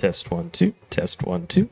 Test 1, 2. Test 1, 2.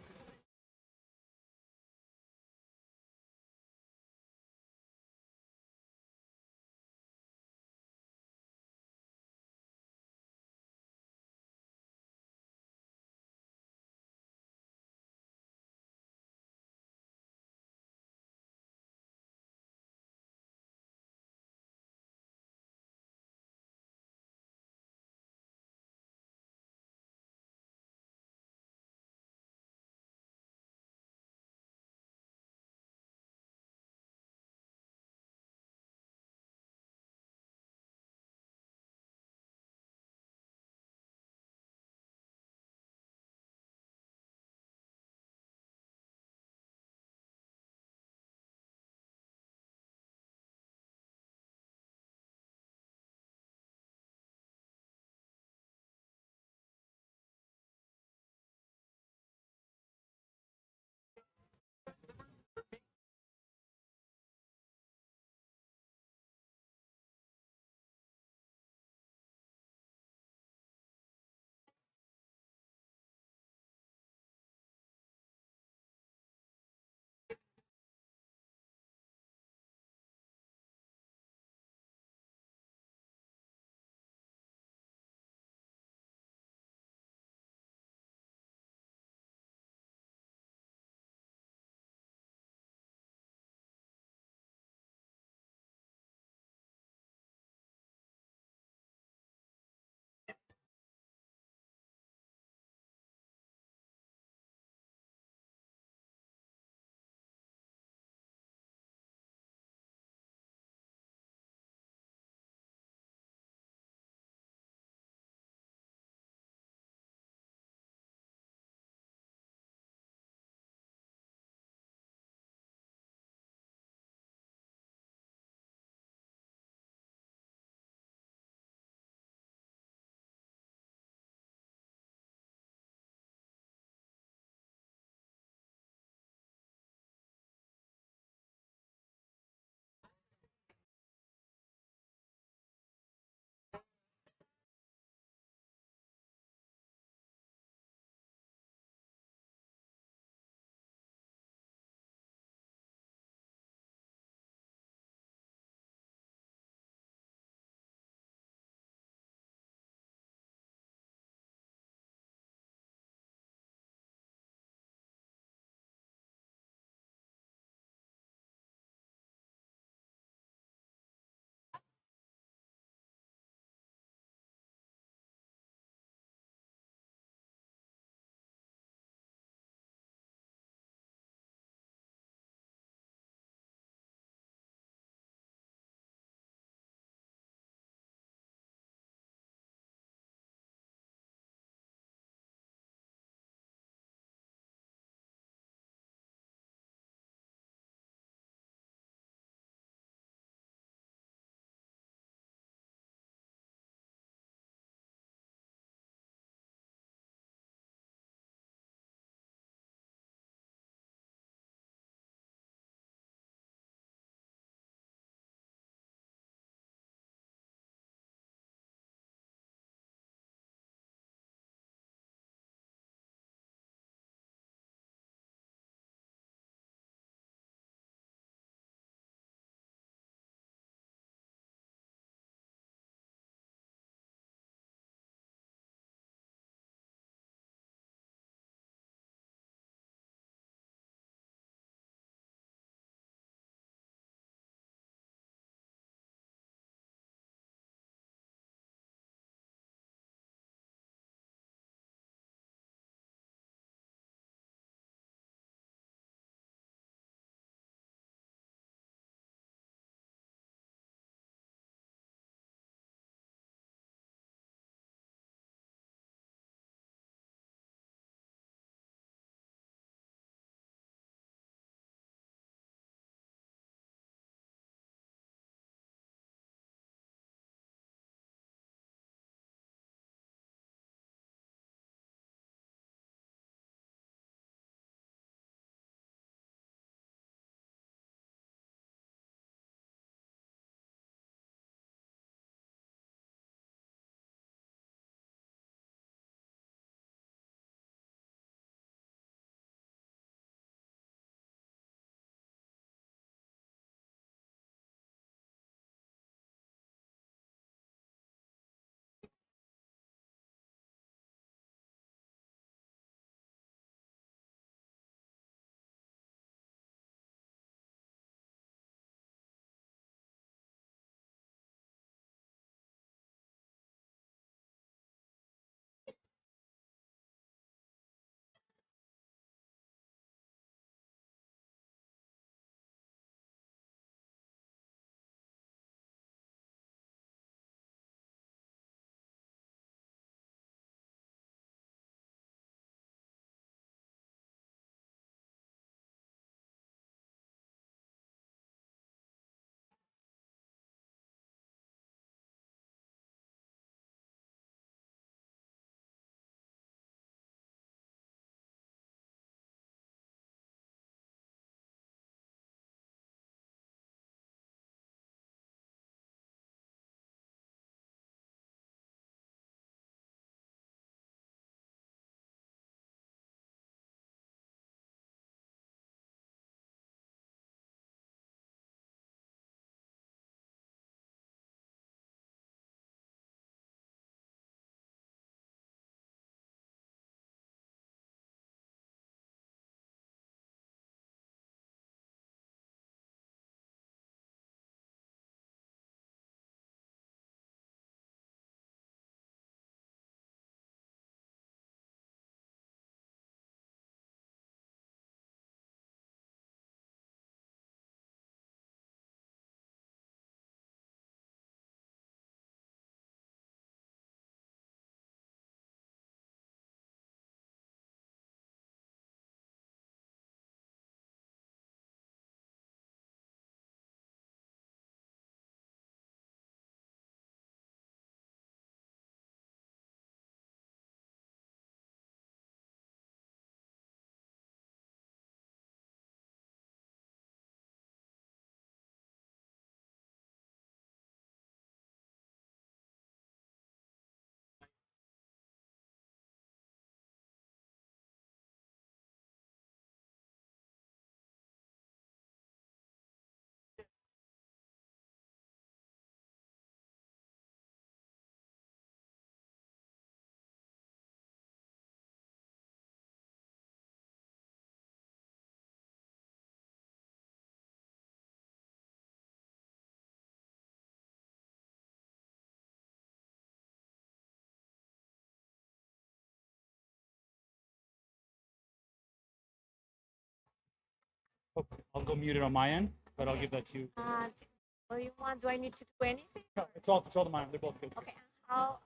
Oh, I'll go mute it on my end, but I'll give that to you. What do you want? Do I need to do anything? No, it's all to mine. They're both good. Okay. How?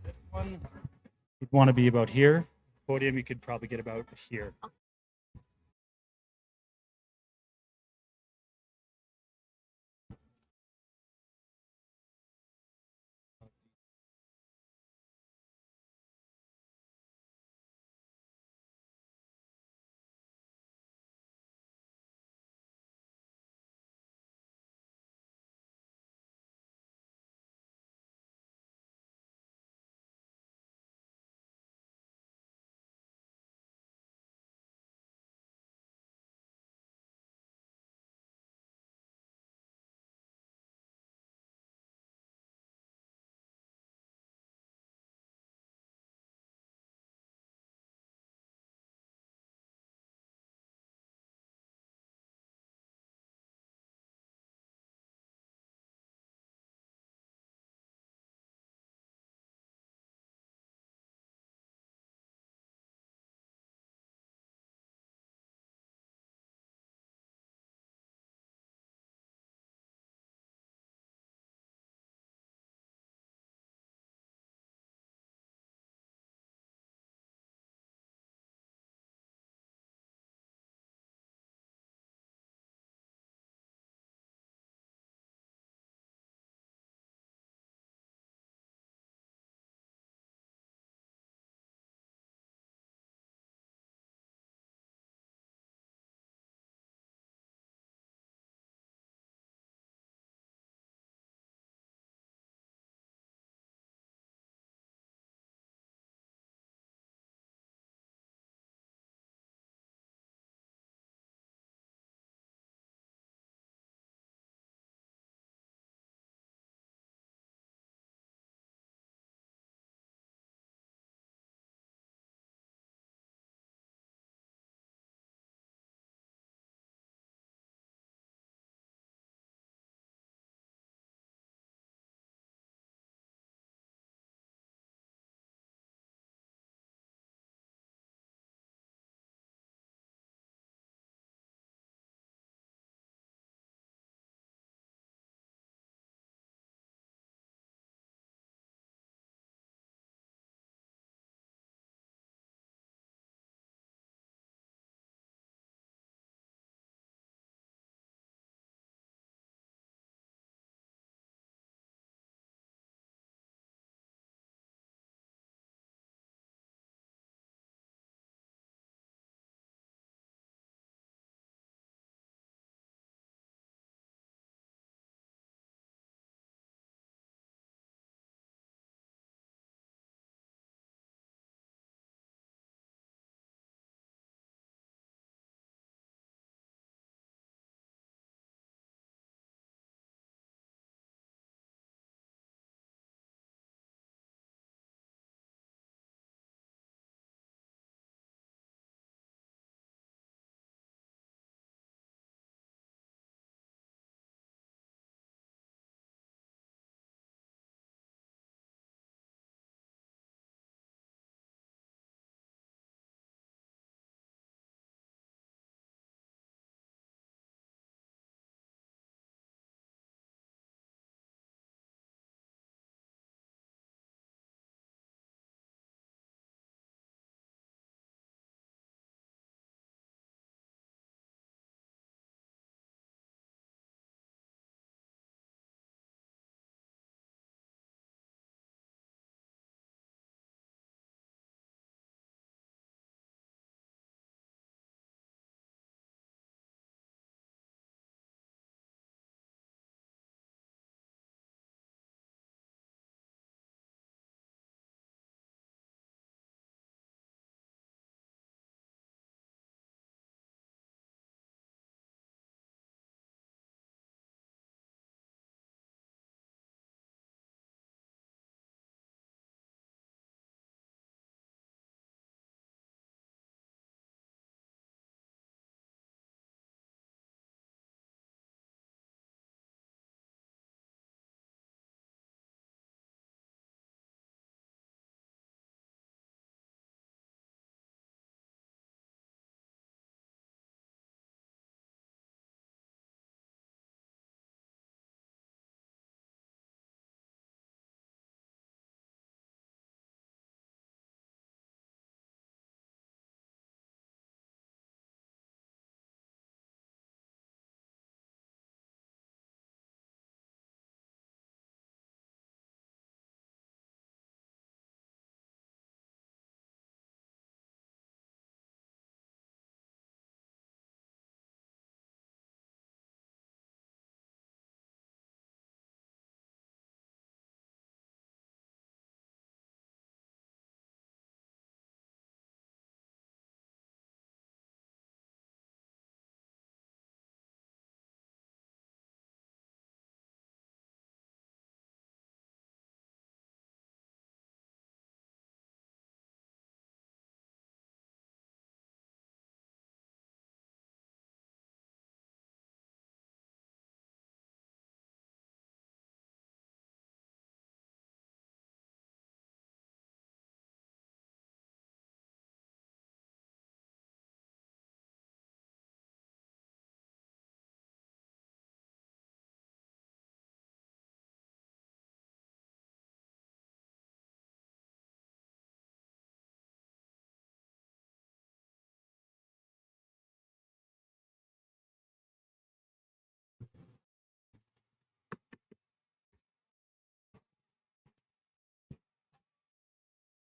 This one, you'd want to be about here. Podium, you could probably get about here. Okay.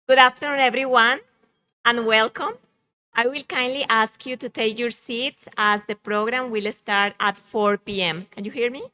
Good afternoon, everyone, and welcome. I will kindly ask you to take your seats as the program will start at 4 p.m. Can you hear me?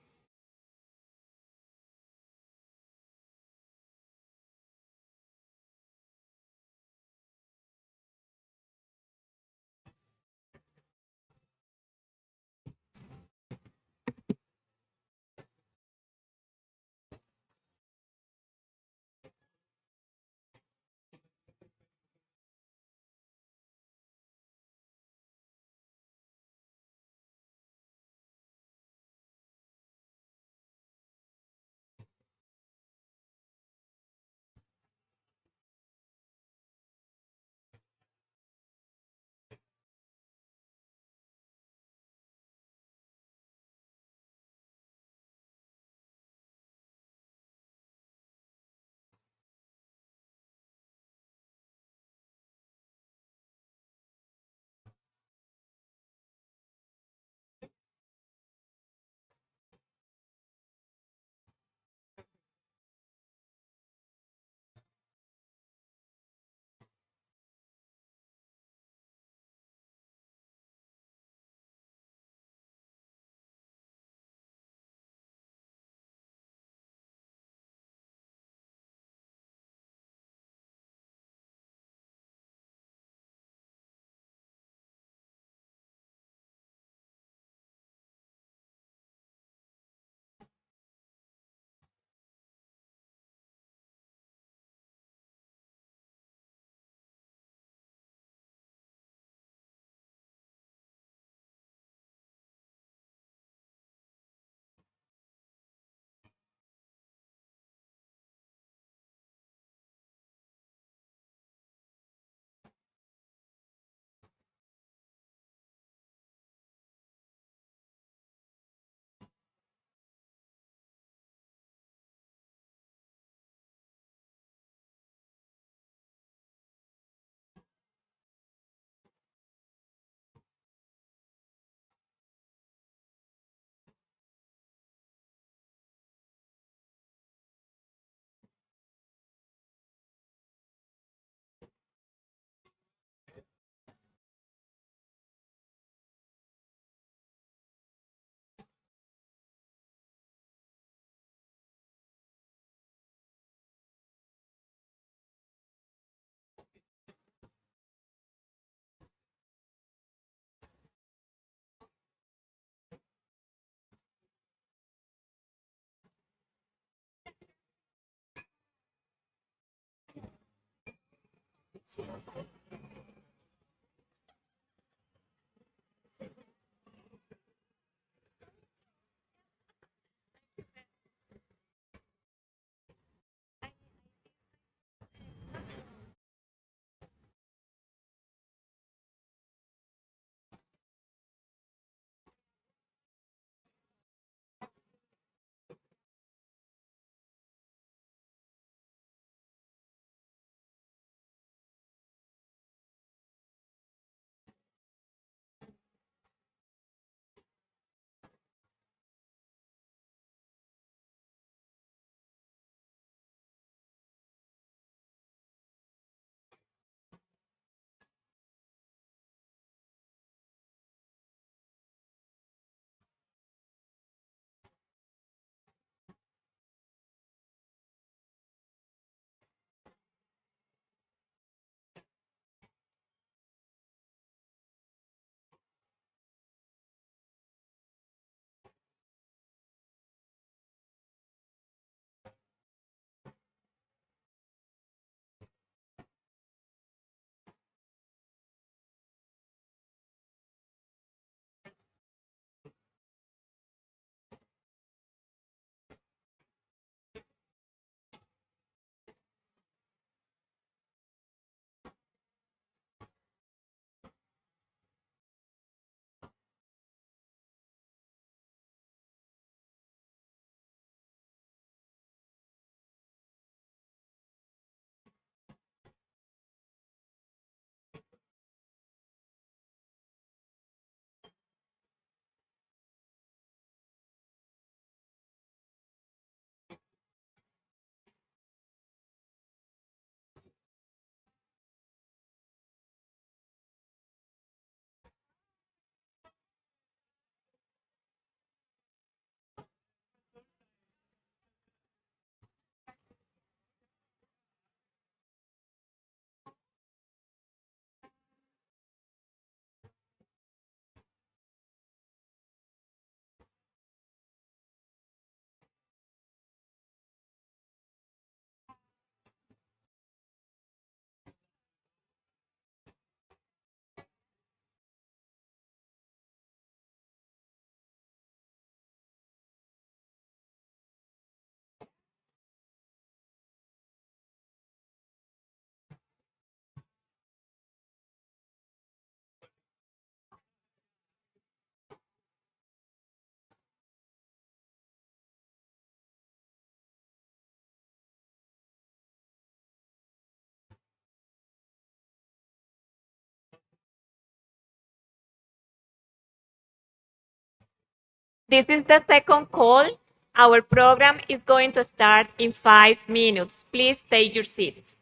This is the second call. Our program is going to start in 5 minutes. Please take your seats.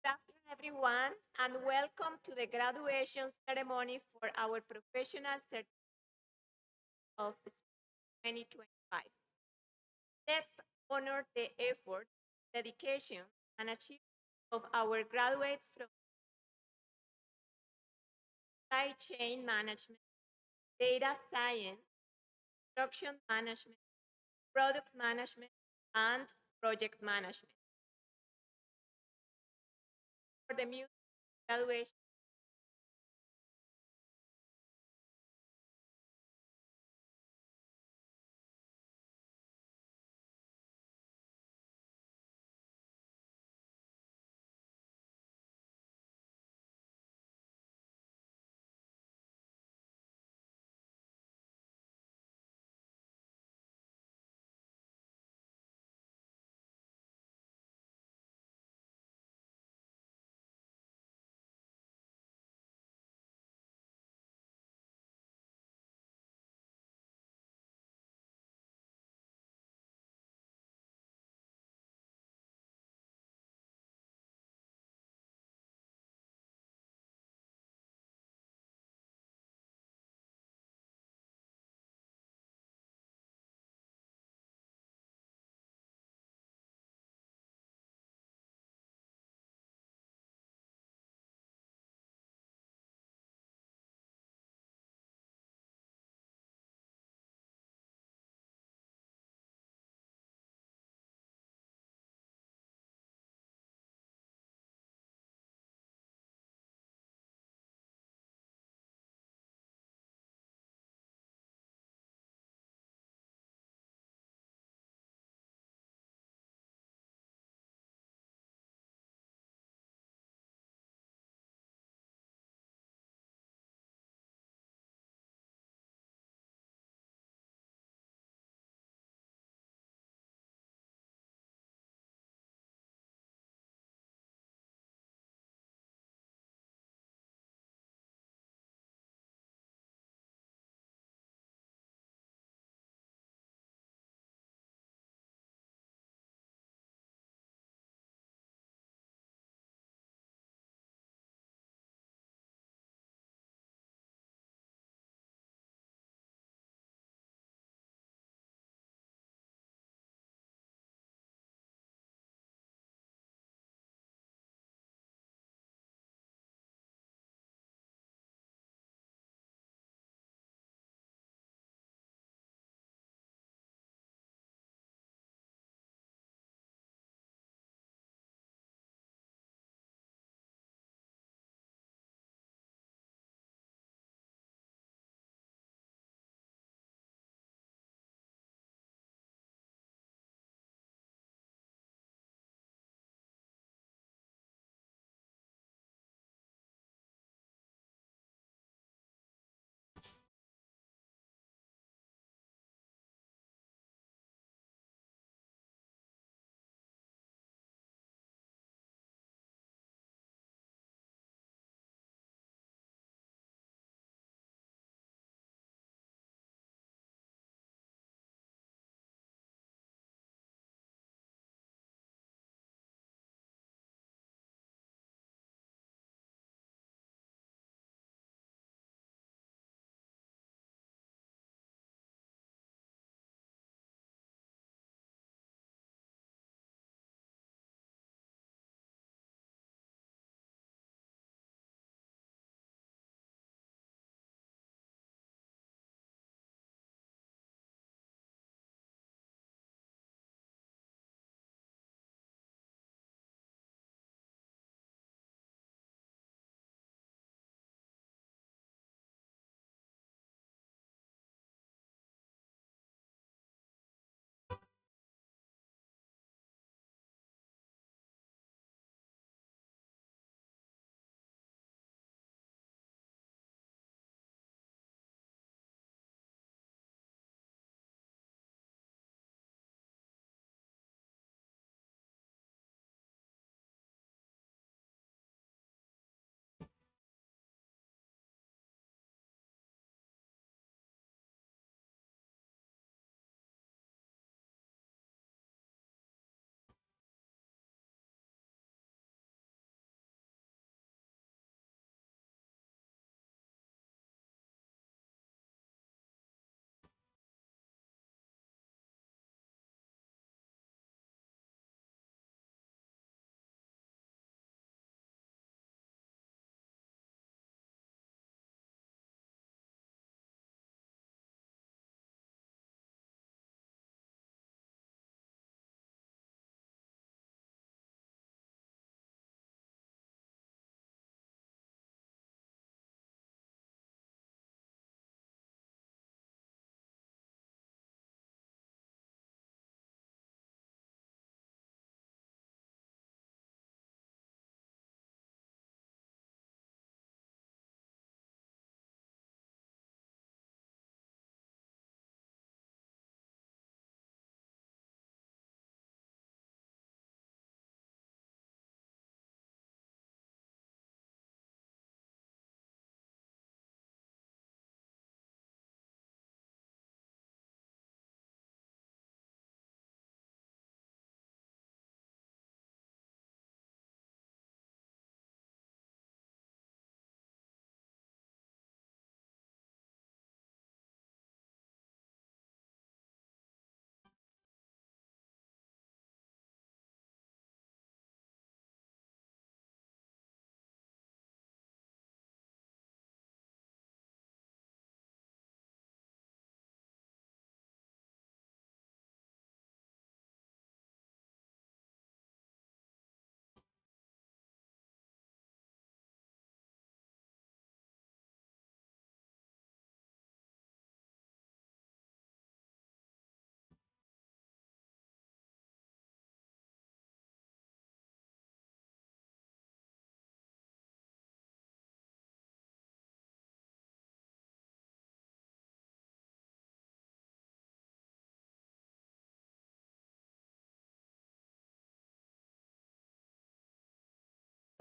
Good afternoon, everyone, and welcome to the graduation ceremony for our professional certificate of 2025. Let's honor the effort, dedication, and achievement of our graduates from supply chain management, data science, production management, product management, and project management. For the music graduation,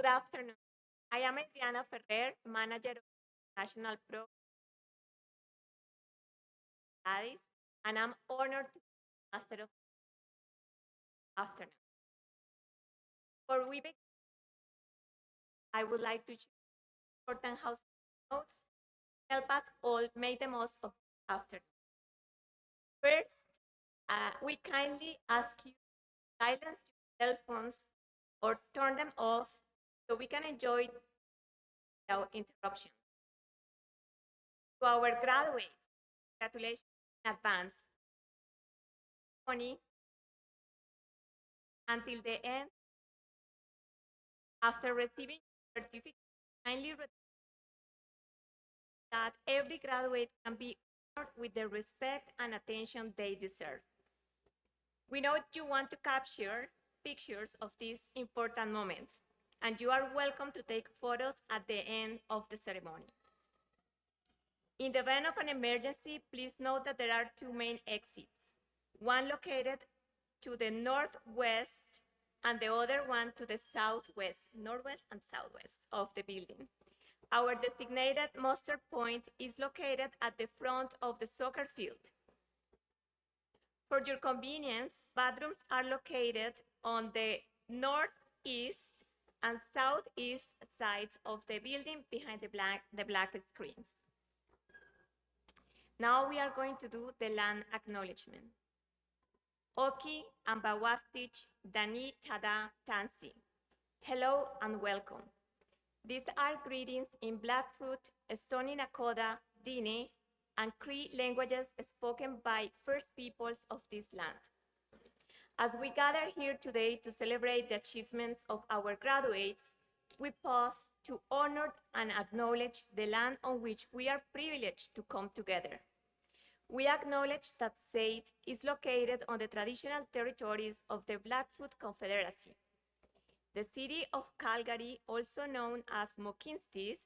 Good afternoon. I am Adriana Ferrer, manager of National Program Studies, and I'm honored to be Master of Afternoon. Before we begin, I would like to share important house notes to help us all make the most of the afternoon. First, we kindly ask you to silence your cell phones or turn them off so we can enjoy without interruptions. To our graduates, congratulations in advance. Money until the end. After receiving your certificate, kindly remember that every graduate can be honored with the respect and attention they deserve. We know you want to capture pictures of this important moment, and you are welcome to take photos at the end of the ceremony. In the event of an emergency, please note that there are two main exits, one located to the northwest and the other one to the southwest, northwest and southwest of the building. Our designated muster point is located at the front of the soccer field. For your convenience, bathrooms are located on the northeast and southeast sides of the building behind the black screens. Now we are going to do the land acknowledgement. Oki Ambawastich Dani Tada Tansi. Hello and welcome. These are greetings in Blackfoot, Stony Nakoda, Dine, and Cree languages spoken by First Peoples of this land. As we gather here today to celebrate the achievements of our graduates, we pause to honor and acknowledge the land on which we are privileged to come together. We acknowledge that SAIT is located on the traditional territories of the Blackfoot Confederacy. The city of Calgary, also known as Mokinstis,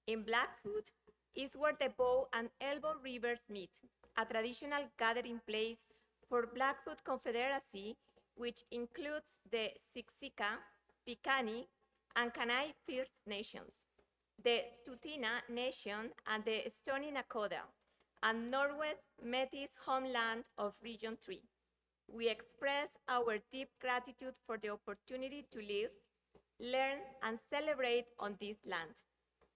in Blackfoot, is where the Bow and Elbow rivers meet, a traditional gathering place for Blackfoot Confederacy, which includes the Siksika, Piikani, and Kainai First Nations, the Tsuut'ina Nation, and the Stoney Nakoda, and Northwest Métis homeland of Region 3. We express our deep gratitude for the opportunity to live, learn, and celebrate on this land.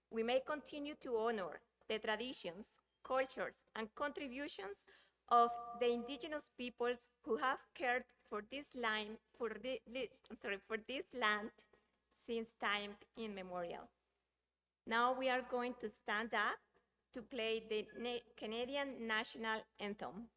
We may continue to honor the traditions, cultures, and contributions of the indigenous peoples who have cared for this land, since time immemorial. Now we are going to stand up to play the Canadian National Anthem.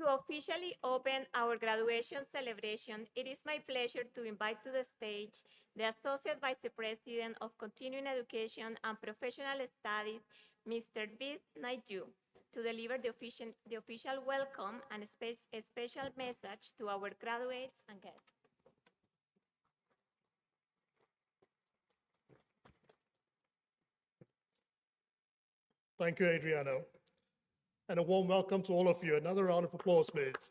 To officially open our graduation celebration, it is my pleasure to invite to the stage the Associate Vice President of Continuing Education and Professional Studies, Mr. Vis Naiju, to deliver the official welcome and a special message to our graduates and guests. Thank you, Adriano. And a warm welcome to all of you. Another round of applause, please.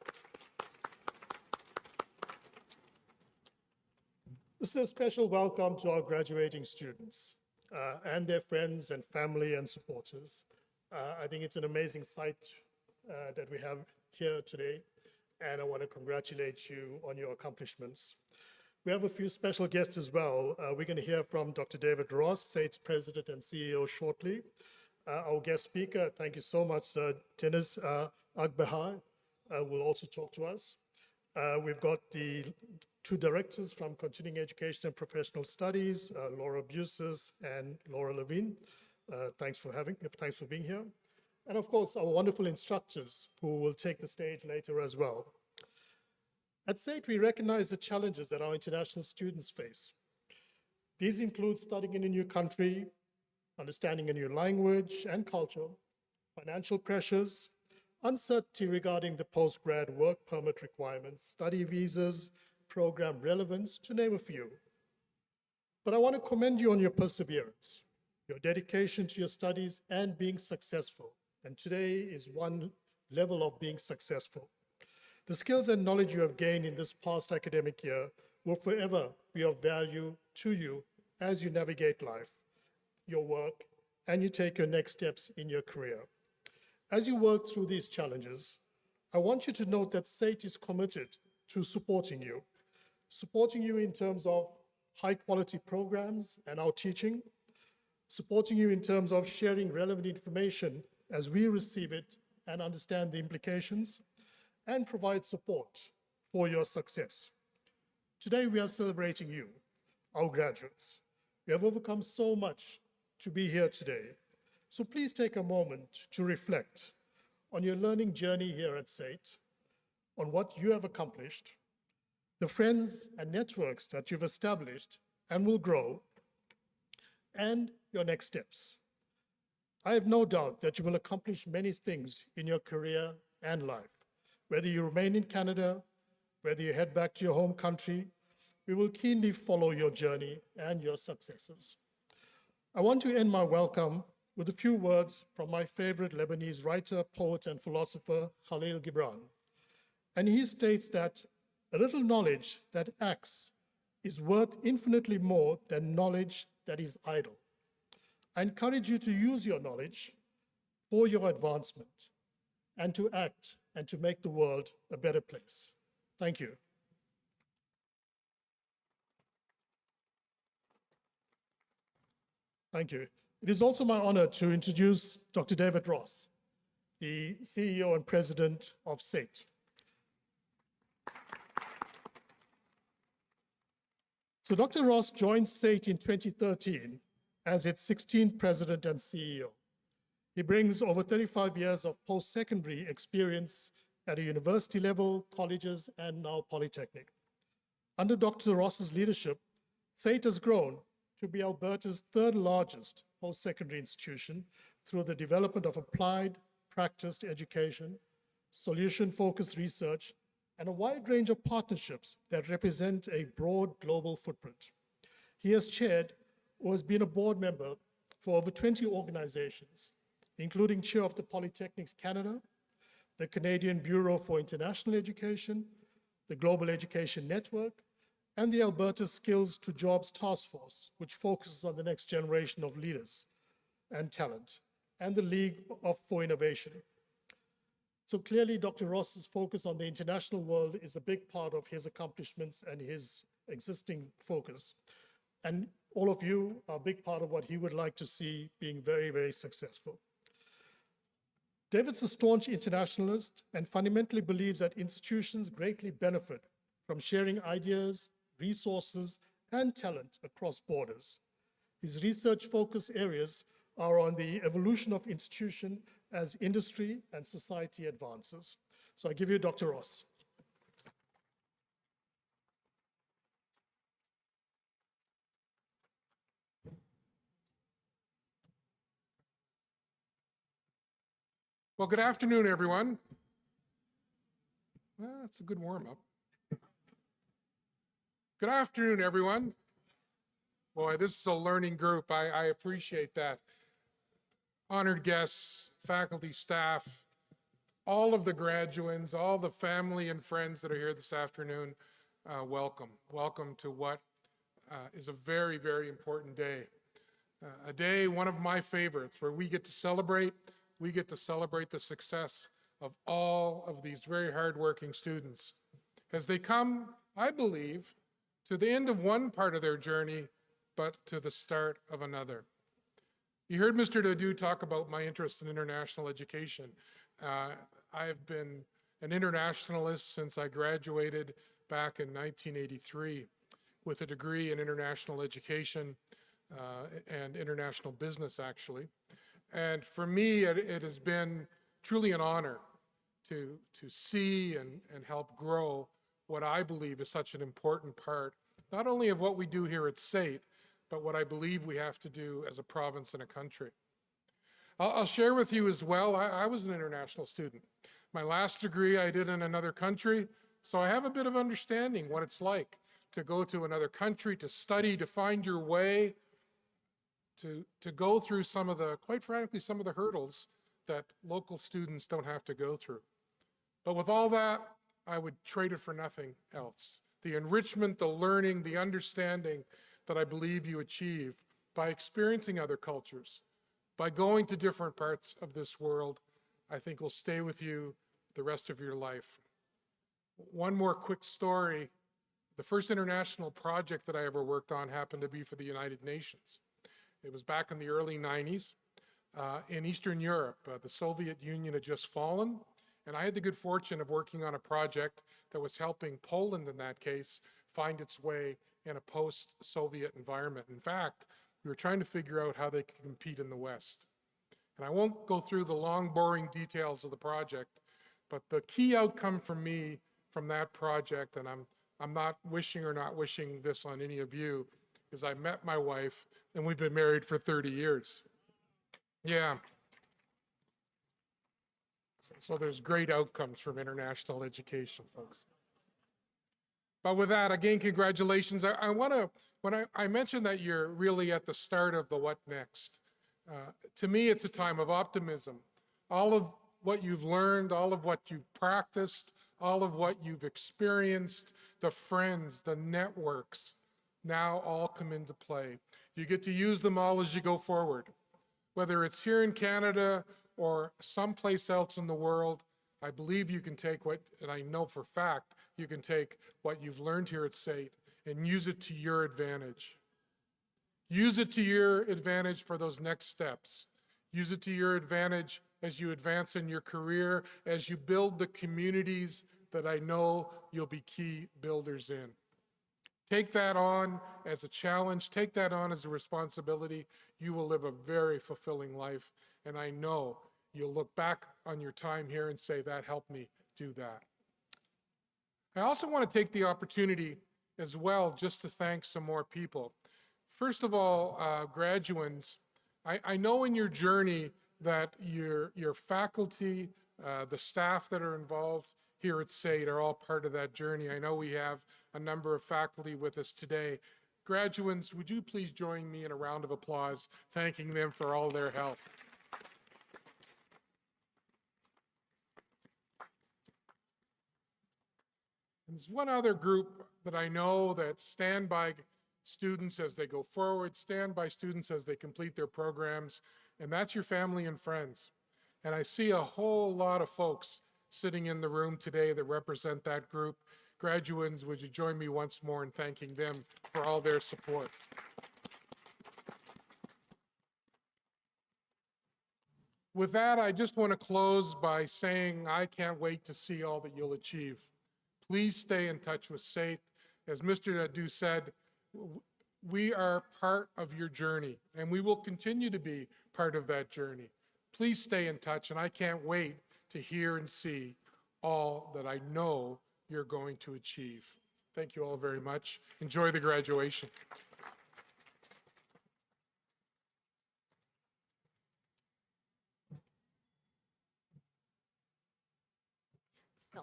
This is a special welcome to our graduating students and their friends and family and supporters. I think it's an amazing sight that we have here today, and I want to congratulate you on your accomplishments. We have a few special guests as well. We're going to hear from Dr. David Ross, SAIT's President and CEO, shortly. Our guest speaker, thank you so much, Dennis Agbehar, will also talk to us. We've got the two directors from Continuing Education and Professional Studies, Laura Buses and Laura Levine. Thanks for being here. And of course, our wonderful instructors who will take the stage later as well. At SAIT, we recognize the challenges that our international students face. These include studying in a new country, understanding a new language and culture, financial pressures, uncertainty regarding the post-grad work permit requirements, study visas, program relevance, to name a few. But I want to commend you on your perseverance, your dedication to your studies and being successful. And today is one level of being successful. The skills and knowledge you have gained in this past academic year will forever be of value to you as you navigate life, your work, and you take your next steps in your career. As you work through these challenges, I want you to note that SAIT is committed to supporting you in terms of high-quality programs and our teaching, supporting you in terms of sharing relevant information as we receive it and understand the implications, and provide support for your success. Today, we are celebrating you, our graduates. We have overcome so much to be here today. So please take a moment to reflect on your learning journey here at SAIT, on what you have accomplished, the friends and networks that you've established and will grow, and your next steps. I have no doubt that you will accomplish many things in your career and life. Whether you remain in Canada, whether you head back to your home country, we will keenly follow your journey and your successes. I want to end my welcome with a few words from my favorite Lebanese writer, poet, and philosopher, Khalil Gibran. And he states that a little knowledge that acts is worth infinitely more than knowledge that is idle. I encourage you to use your knowledge for your advancement and to act and to make the world a better place. Thank you. Thank you. It is also my honor to introduce Dr. David Ross, the CEO and President of SAIT. So Dr. Ross joined SAIT in 2013 as its 16th President and CEO. He brings over 35 years of post-secondary experience at a university level, colleges, and now Polytechnic. Under Dr. Ross's leadership, SAIT has grown to be Alberta's third largest post-secondary institution through the development of applied, practiced education, solution-focused research, and a wide range of partnerships that represent a broad global footprint. He has chaired or has been a board member for over 20 organizations, including chair of the Polytechnics Canada, the Canadian Bureau for International Education, the Global Education Network, and the Alberta Skills to Jobs Task Force, which focuses on the next generation of leaders and talent, and the League for Innovation. So clearly, Dr. Ross's focus on the international world is a big part of his accomplishments and his existing focus. And all of you are a big part of what he would like to see being very, very successful. David's a staunch internationalist and fundamentally believes that institutions greatly benefit from sharing ideas, resources, and talent across borders. His research focus areas are on the evolution of institution as industry and society advances. So I give you Dr. Ross. Well, good afternoon, everyone. Well, that's a good warm-up. Good afternoon, everyone. Boy, this is a learning group. I appreciate that. Honored guests, faculty, staff, all of the graduates, all the family and friends that are here this afternoon, welcome. Welcome to what is a very, very important day. A day, one of my favorites, where we get to celebrate the success of all of these very hardworking students as they come, I believe, to the end of one part of their journey, but to the start of another. You heard Mr. Dadoo talk about my interest in international education. I have been an internationalist since I graduated back in 1983 with a degree in international education and international business, actually. And for me, it has been truly an honor to see and help grow what I believe is such an important part, not only of what we do here at SAIT, but what I believe we have to do as a province and a country. I'll share with you as well, I was an international student. My last degree I did in another country, so I have a bit of understanding what it's like to go to another country, to study, to find your way, to go through some of the, quite frankly, some of the hurdles that local students don't have to go through. But with all that, I would trade it for nothing else. The enrichment, the learning, the understanding that I believe you achieve by experiencing other cultures, by going to different parts of this world, I think will stay with you the rest of your life. One more quick story. The first international project that I ever worked on happened to be for the United Nations. It was back in the early 90s in Eastern Europe. The Soviet Union had just fallen, and I had the good fortune of working on a project that was helping Poland, in that case, find its way in a post-Soviet environment. In fact, we were trying to figure out how they could compete in the West. And I won't go through the long, boring details of the project, but the key outcome for me from that project, and I'm not wishing or not wishing this on any of you, is I met my wife, and we've been married for 30 years. Yeah. So there's great outcomes from international education, folks. But with that, again, congratulations. I want to, when I mentioned that you're really at the start of the what next, to me, it's a time of optimism. All of what you've learned, all of what you've practiced, all of what you've experienced, the friends, the networks, now all come into play. You get to use them all as you go forward. Whether it's here in Canada or someplace else in the world, I believe you can take what, and I know for a fact, you can take what you've learned here at SAIT and use it to your advantage. Use it to your advantage for those next steps. Use it to your advantage as you advance in your career, as you build the communities that I know you'll be key builders in. Take that on as a challenge, take that on as a responsibility. You will live a very fulfilling life, and I know you'll look back on your time here and say, that helped me do that. I also want to take the opportunity as well just to thank some more people. First of all, graduates, I know in your journey that your faculty, the staff that are involved here at SAIT are all part of that journey. I know we have a number of faculty with us today. Graduates, would you please join me in a round of applause, thanking them for all their help. And there's one other group that I know that stand by students as they go forward, stand by students as they complete their programs, and that's your family and friends. And I see a whole lot of folks sitting in the room today that represent that group. Graduates, would you join me once more in thanking them for all their support? With that, I just want to close by saying I can't wait to see all that you'll achieve. Please stay in touch with SAIT. As Mr. Dadoo said, we are part of your journey, and we will continue to be part of that journey. Please stay in touch, and I can't wait to hear and see all that I know you're going to achieve. Thank you all very much. Enjoy the graduation. So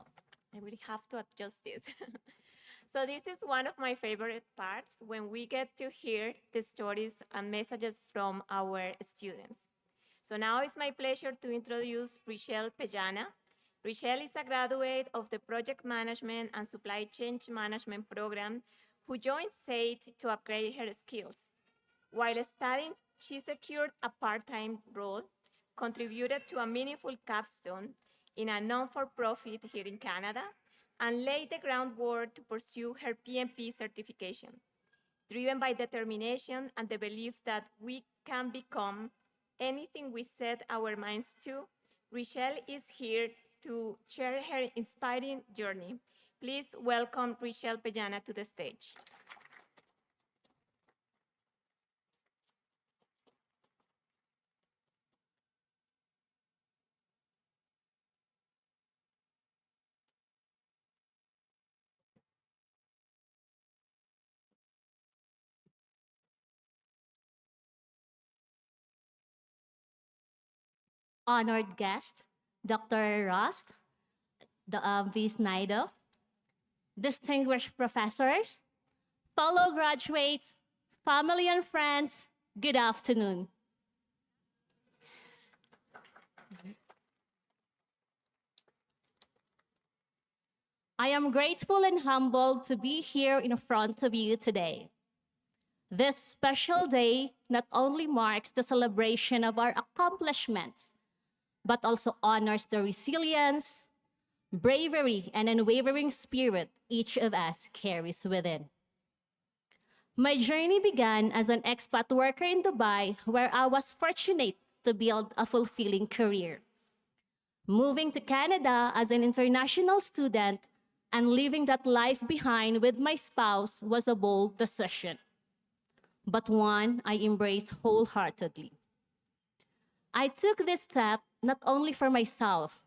I really have to adjust this. So this is one of my favorite parts when we get to hear the stories and messages from our students. So now it's my pleasure to introduce Richelle Pejana. Richelle is a graduate of the Project Management and Supply Chain Management program who joined SAIT to upgrade her skills. While studying, she secured a part-time role, contributed to a meaningful capstone in a non-for-profit here in Canada, and laid the groundwork to pursue her PMP certification. Driven by determination and the belief that we can become anything we set our minds to, Richelle is here to share her inspiring journey. Please welcome Richelle Pejana to the stage. Honored guest, Dr. Rost, V. Snyder, distinguished professors, fellow graduates, family and friends, good afternoon. I am grateful and humbled to be here in front of you today. This special day not only marks the celebration of our accomplishments, but also honors the resilience, bravery, and unwavering spirit each of us carries within. My journey began as an expat worker in Dubai, where I was fortunate to build a fulfilling career. Moving to Canada as an international student and leaving that life behind with my spouse was a bold decision, but one I embraced wholeheartedly. I took this step not only for myself,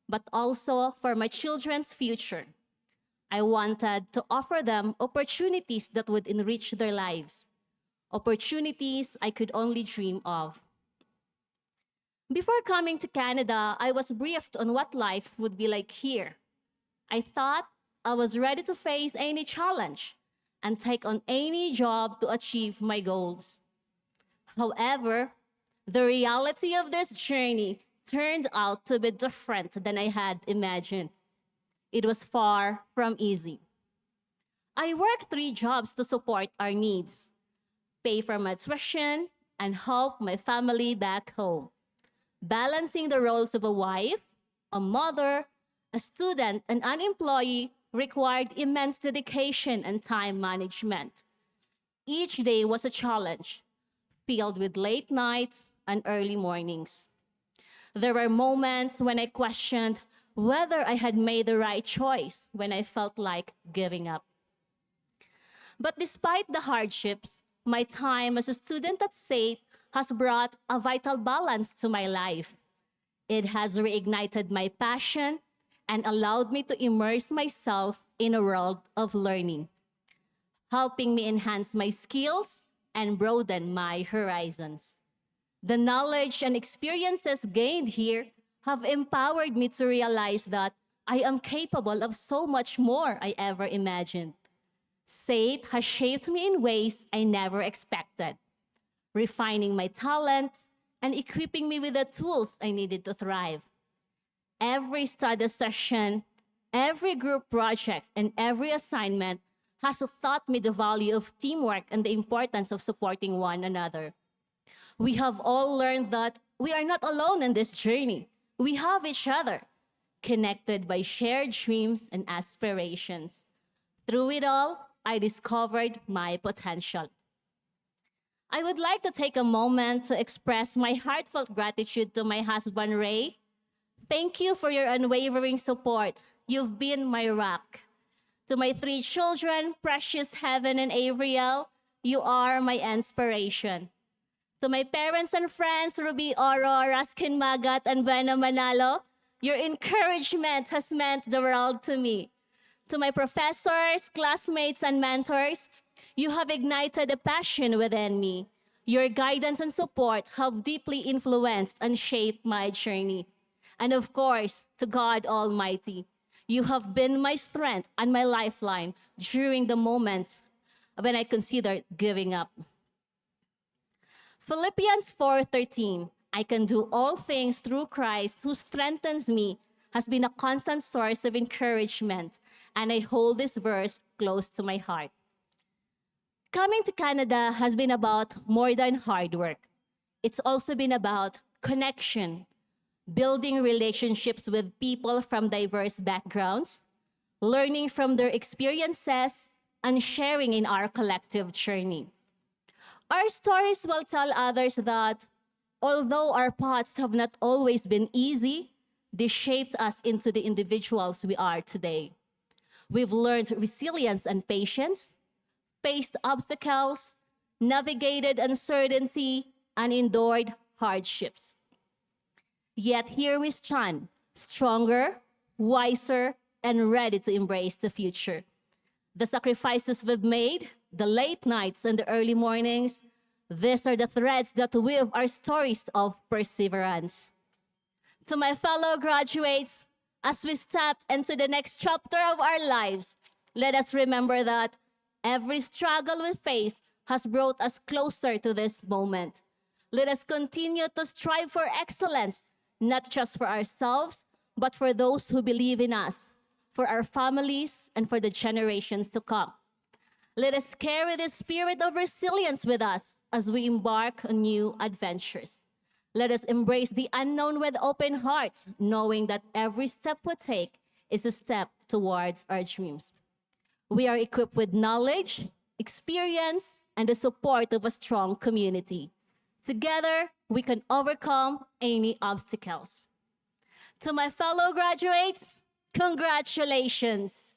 but also for my children's future. I wanted to offer them opportunities that would enrich their lives, opportunities I could only dream of. Before coming to Canada, I was briefed on what life would be like here. I thought I was ready to face any challenge and take on any job to achieve my goals. However, the reality of this journey turned out to be different than I had imagined. It was far from easy. I worked 3 jobs to support our needs, pay for my tuition, and help my family back home. Balancing the roles of a wife, a mother, a student, and an employee required immense dedication and time management. Each day was a challenge, filled with late nights and early mornings. There were moments when I questioned whether I had made the right choice, when I felt like giving up. But despite the hardships, my time as a student at SAIT has brought a vital balance to my life. It has reignited my passion and allowed me to immerse myself in a world of learning, helping me enhance my skills and broaden my horizons. The knowledge and experiences gained here have empowered me to realize that I am capable of so much more I ever imagined. SAIT has shaped me in ways I never expected, refining my talents and equipping me with the tools I needed to thrive. Every study session, every group project, and every assignment has taught me the value of teamwork and the importance of supporting one another. We have all learned that we are not alone in this journey. We have each other, connected by shared dreams and aspirations. Through it all, I discovered my potential. I would like to take a moment to express my heartfelt gratitude to my husband, Ray. Thank you for your unwavering support. You've been my rock. To my 3 children, Precious, Heaven, and Avriel, you are my inspiration. To my parents and friends, Ruby, Oro, Raskin Magat, and Buena Manalo, Your encouragement has meant the world to me. To my professors, classmates, and mentors, you have ignited a passion within me. Your guidance and support have deeply influenced and shaped my journey. And of course, to God Almighty, you have been my strength and my lifeline during the moments when I considered giving up. Philippians 4:13, I can do all things through Christ who strengthens me, has been a constant source of encouragement, and I hold this verse close to my heart. Coming to Canada has been about more than hard work. It's also been about connection, building relationships with people from diverse backgrounds, learning from their experiences, and sharing in our collective journey. Our stories will tell others that although our paths have not always been easy, they shaped us into the individuals we are today. We've learned resilience and patience, faced obstacles, navigated uncertainty, and endured hardships. Yet here we stand, stronger, wiser, and ready to embrace the future. The sacrifices we've made, the late nights and the early mornings, these are the threads that weave our stories of perseverance. To my fellow graduates, as we step into the next chapter of our lives, let us remember that every struggle we face has brought us closer to this moment. Let us continue to strive for excellence, not just for ourselves, but for those who believe in us, for our families, and for the generations to come. Let us carry the spirit of resilience with us as we embark on new adventures. Let us embrace the unknown with open hearts, knowing that every step we take is a step towards our dreams. We are equipped with knowledge, experience, and the support of a strong community. Together, we can overcome any obstacles. To my fellow graduates, congratulations.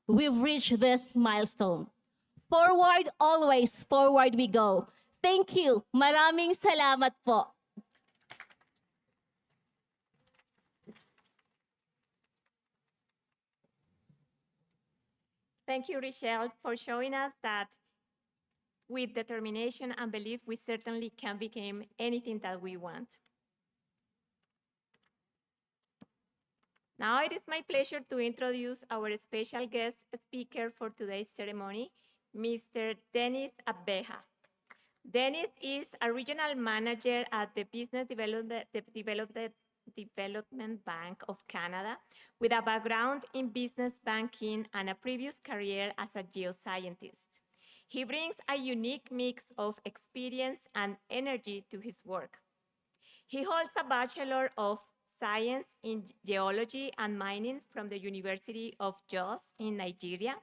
We've reached this milestone. Forward, always forward we go. Thank you. Maraming salamat po. Thank you, Richelle, for showing us that with determination and belief, we certainly can become anything that we want. Now it is my pleasure to introduce our special guest speaker for today's ceremony, Mr. Dennis Abeja. Dennis is a regional manager at the Development Bank of Canada with a background in business banking and a previous career as a geoscientist. He brings a unique mix of experience and energy to his work. He holds a Bachelor of Science in Geology and Mining from the University of Jos in Nigeria,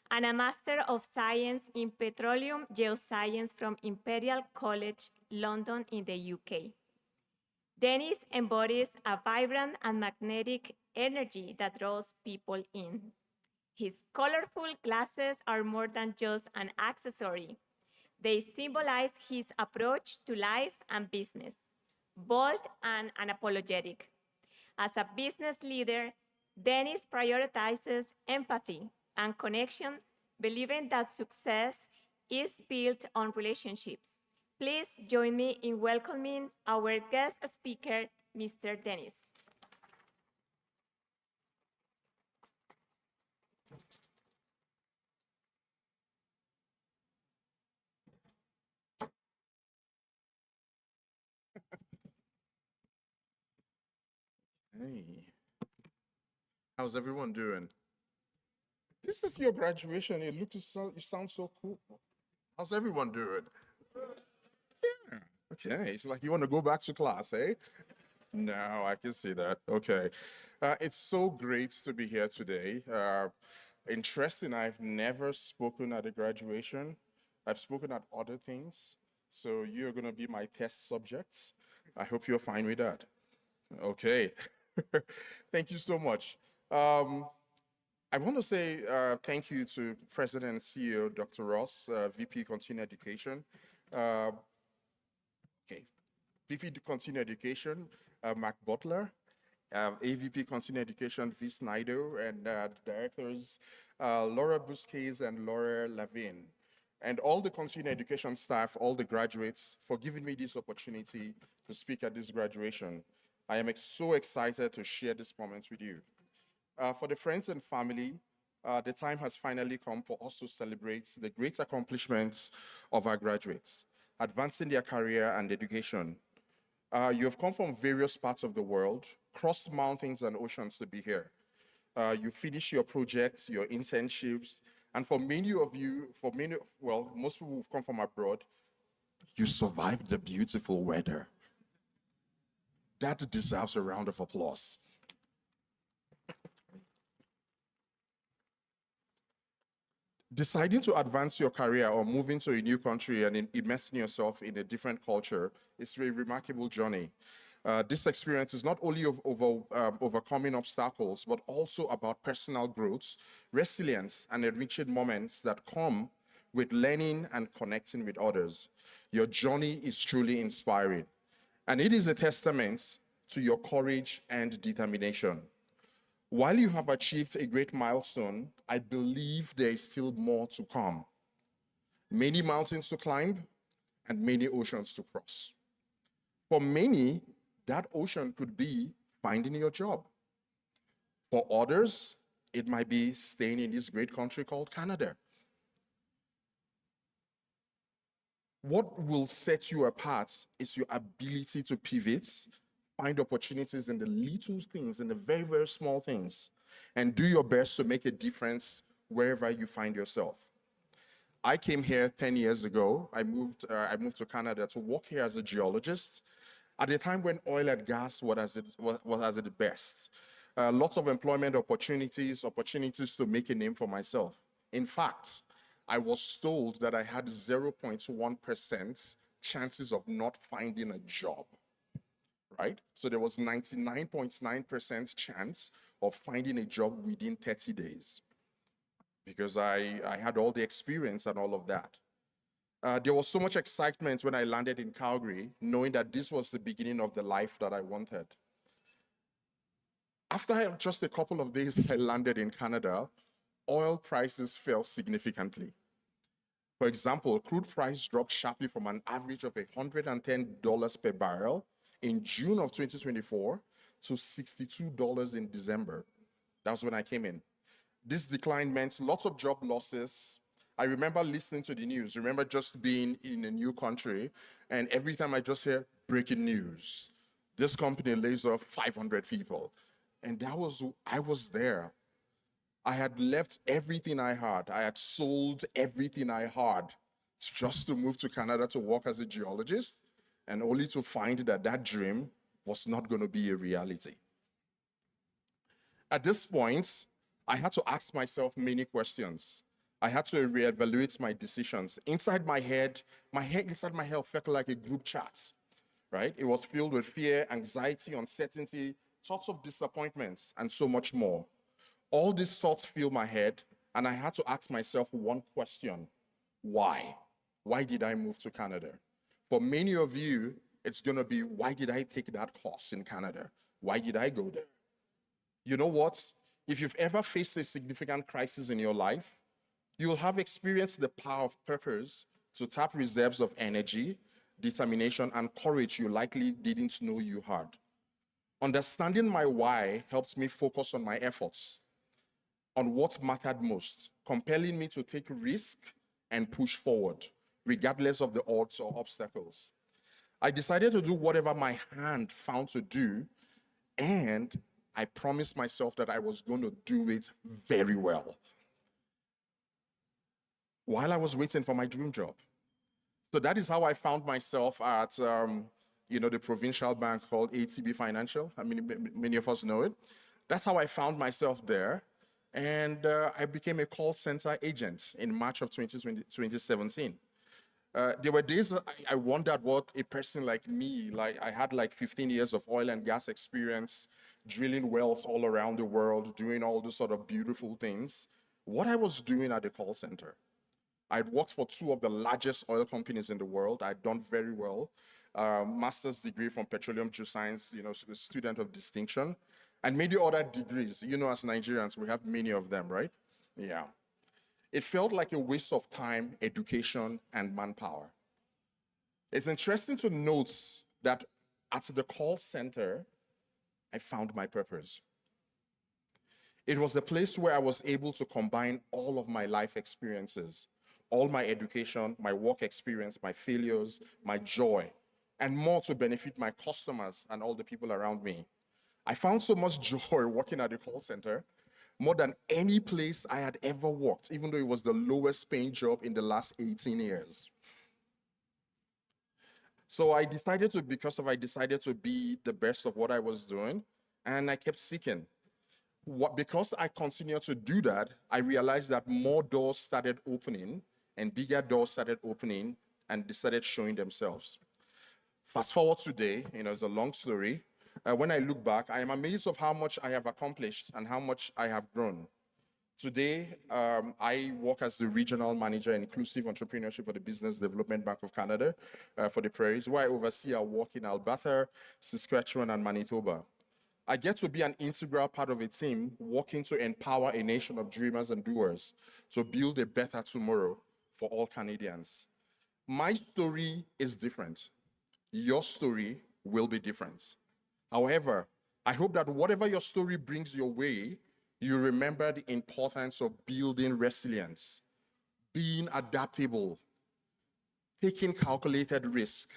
and a Master of Science in Petroleum Geoscience from Imperial College London in the UK. Dennis embodies a vibrant and magnetic energy that draws people in. His colorful glasses are more than just an accessory. They symbolize his approach to life and business, bold and unapologetic. As a business leader, Dennis prioritizes empathy and connection, believing that success is built on relationships. Please join me in welcoming our guest speaker, Mr. Dennis. Hey, how's everyone doing? This is your graduation. You sound so cool. How's everyone doing? Yeah. Okay, it's like you want to go back to class, eh? No, I can see that. Okay. It's so great to be here today. Interesting, I've never spoken at a graduation. I've spoken at other things. So you're going to be my test subjects. I hope you're fine with that. Okay. Thank you so much. I want to say thank you to President and CEO Dr. Ross, VP Continuing Education, Uh, okay, VP Continuing Education, Mark Butler, AVP Continuing Education, V. Snyder, and directors Laura Busquets and Laura Lavin, and all the continuing education staff, all the graduates, for giving me this opportunity to speak at this graduation. I am so excited to share this moment with you. For the friends and family, the time has finally come for us to celebrate the great accomplishments of our graduates, advancing their career and education. You have come from various parts of the world, crossed mountains and oceans to be here. You finish your projects, your internships, and for many of you, most people who've come from abroad, you survived the beautiful weather. That deserves a round of applause. Deciding to advance your career or move into a new country and immersing yourself in a different culture is a remarkable journey. This experience is not only of overcoming obstacles, but also about personal growth, resilience, and enriching moments that come with learning and connecting with others. Your journey is truly inspiring, and it is a testament to your courage and determination. While you have achieved a great milestone, I believe there is still more to come. Many mountains to climb and many oceans to cross. For many, that ocean could be finding your job. For others, it might be staying in this great country called Canada. What will set you apart is your ability to pivot, find opportunities in the little things, in the very, very small things, and do your best to make a difference wherever you find yourself. I came here 10 years ago. I moved to Canada to work here as a geologist at a time when oil and gas was at its best. Lots of employment opportunities to make a name for myself. In fact, I was told that I had 0.1% chances of not finding a job, right? So there was 99.9% chance of finding a job within 30 days because I had all the experience and all of that. There was so much excitement when I landed in Calgary, knowing that this was the beginning of the life that I wanted. After just a couple of days I landed in Canada, oil prices fell significantly. For example, crude price dropped sharply from an average of $110 per barrel in June of 2024 to $62 in December. That's when I came in. This decline meant lots of job losses. I remember listening to the news, remember just being in a new country, and every time I just hear breaking news, this company lays off 500 people. And I was there. I had left everything I had. I had sold everything I had just to move to Canada to work as a geologist, and only to find that that dream was not going to be a reality. At this point, I had to ask myself many questions. I had to reevaluate my decisions. Inside my head felt like a group chat, right? It was filled with fear, anxiety, uncertainty, thoughts of disappointments, and so much more. All these thoughts filled my head, and I had to ask myself one question: why? Why did I move to Canada? For many of you, it's going to be, why did I take that course in Canada? Why did I go there? You know what? If you've ever faced a significant crisis in your life, you will have experienced the power of purpose to tap reserves of energy, determination, and courage you likely didn't know you had. Understanding my why helps me focus on my efforts, on what mattered most, compelling me to take risk and push forward, regardless of the odds or obstacles. I decided to do whatever my hand found to do, and I promised myself that I was going to do it very well while I was waiting for my dream job. So that is how I found myself at the provincial bank called ATB Financial. I mean, many of us know it. That's how I found myself there. And I became a call center agent in March of 2017. There were days I wondered what a person like me, I had 15 years of oil and gas experience, drilling wells all around the world, doing all these sort of beautiful things, what I was doing at the call center. I'd worked for two of the largest oil companies in the world. I'd done very well. Master's degree from petroleum geoscience, a student of distinction, and many other degrees. As Nigerians, we have many of them, right? Yeah. It felt like a waste of time, education, and manpower. It's interesting to note that at the call center, I found my purpose. It was the place where I was able to combine all of my life experiences, all my education, my work experience, my failures, my joy, and more to benefit my customers and all the people around me. I found so much joy working at the call center, more than any place I had ever worked, even though it was the lowest paying job in the last 18 years. So I decided to be the best of what I was doing, and I kept seeking. Because I continued to do that, I realized that more doors started opening, and bigger doors started opening, and they started showing themselves. Fast forward today, it's a long story. When I look back, I am amazed of how much I have accomplished and how much I have grown. Today, I work as the regional manager in inclusive entrepreneurship for the Business Development Bank of Canada for the Prairies, where I oversee our work in Alberta, Saskatchewan, and Manitoba. I get to be an integral part of a team working to empower a nation of dreamers and doers to build a better tomorrow for all Canadians. My story is different. Your story will be different. However, I hope that whatever your story brings your way, you remember the importance of building resilience, being adaptable, taking calculated risk,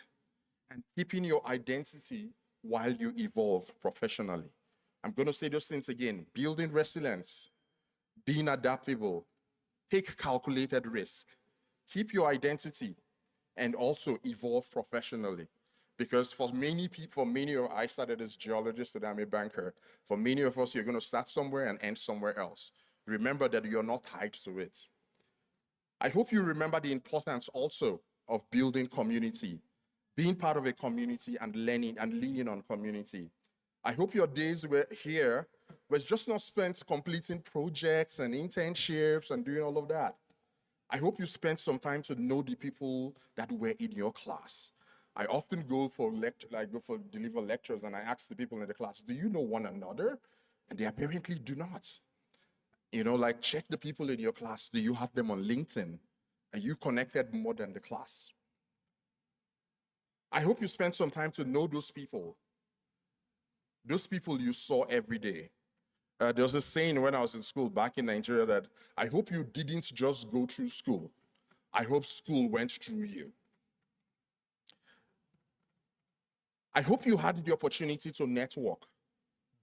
and keeping your identity while you evolve professionally. I'm going to say those things again. Building resilience, being adaptable, take calculated risk, keep your identity, and also evolve professionally. Because for many people, I started as a geologist and I'm a banker. For many of us, you're going to start somewhere and end somewhere else. Remember that you're not tied to it. I hope you remember the importance also of building community, being part of a community and learning and leaning on community. I hope your days were just not spent completing projects and internships and doing all of that. I hope you spent some time to know the people that were in your class. I often go for deliver lectures, and I ask the people in the class, do you know one another? And they apparently do not. Check the people in your class. Do you have them on LinkedIn? Are you connected more than the class? I hope you spent some time to know those people you saw every day. There was a saying when I was in school back in Nigeria that I hope you didn't just go through school. I hope school went through you. I hope you had the opportunity to network,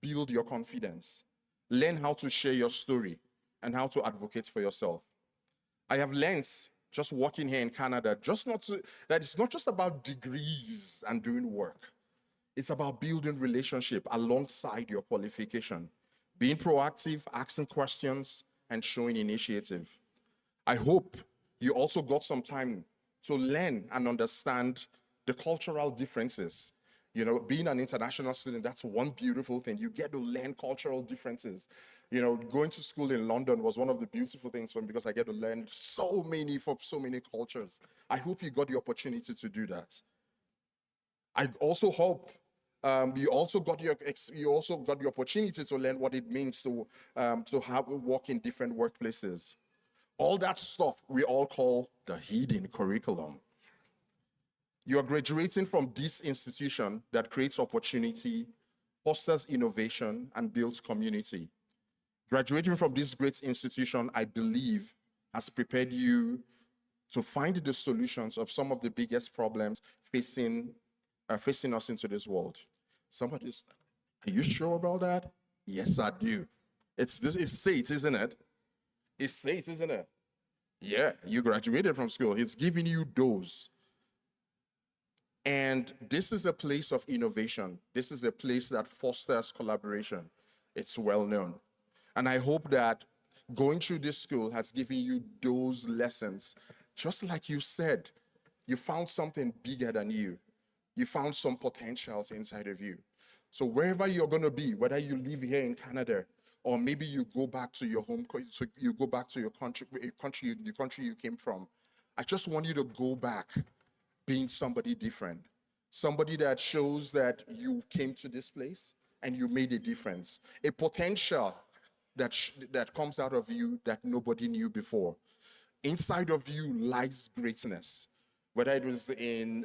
build your confidence, learn how to share your story, and how to advocate for yourself. I have learned just working here in Canada, that it's not just about degrees and doing work. It's about building relationship alongside your qualification, being proactive, asking questions, and showing initiative. I hope you also got some time to learn and understand the cultural differences. Being an international student, that's one beautiful thing. You get to learn cultural differences. Going to school in London was one of the beautiful things for me because I get to learn so many cultures. I hope you got the opportunity to do that. I also hope you also got the opportunity to learn what it means to work in different workplaces. All that stuff we all call the hidden curriculum. You are graduating from this institution that creates opportunity, fosters innovation, and builds community. Graduating from this great institution, I believe, has prepared you to find the solutions of some of the biggest problems facing us into this world. Somebody's, are you sure about that? Yes, I do. It's SAIT, isn't it? It's SAIT, isn't it? Yeah, you graduated from school. It's giving you those. And this is a place of innovation. This is a place that fosters collaboration. It's well known. And I hope that going through this school has given you those lessons. Just like you said, you found something bigger than you. You found some potentials inside of you. So wherever you're going to be, whether you live here in Canada or maybe you go back to your home, so you go back to your country, the country you came from. I just want you to go back being somebody different, somebody that shows that you came to this place and you made a difference, a potential that comes out of you that nobody knew before. Inside of you lies greatness. Whether it was in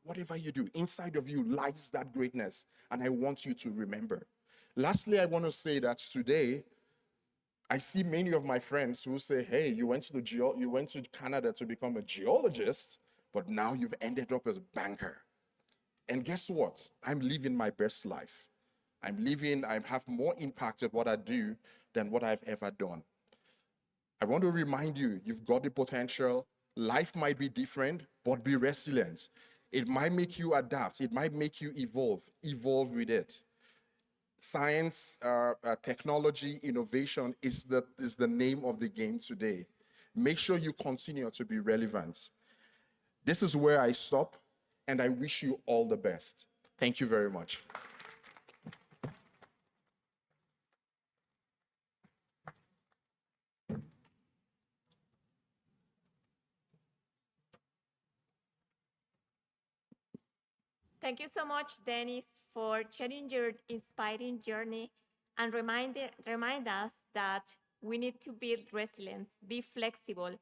whatever you do, inside of you lies that greatness, and I want you to remember. Lastly, I want to say that today, I see many of my friends who say, "Hey, you went to Canada to become a geologist, but now you've ended up as a banker." And guess what? I'm living my best life. I have more impact at what I do than what I've ever done. I want to remind you, you've got the potential. Life might be different, but be resilient. It might make you adapt. It might make you evolve. Evolve with it. Science, technology, innovation is the name of the game today. Make sure you continue to be relevant. This is where I stop, and I wish you all the best. Thank you very much. Thank you so much, Dennis, for sharing your inspiring journey and remind us that we need to build resilience, be flexible,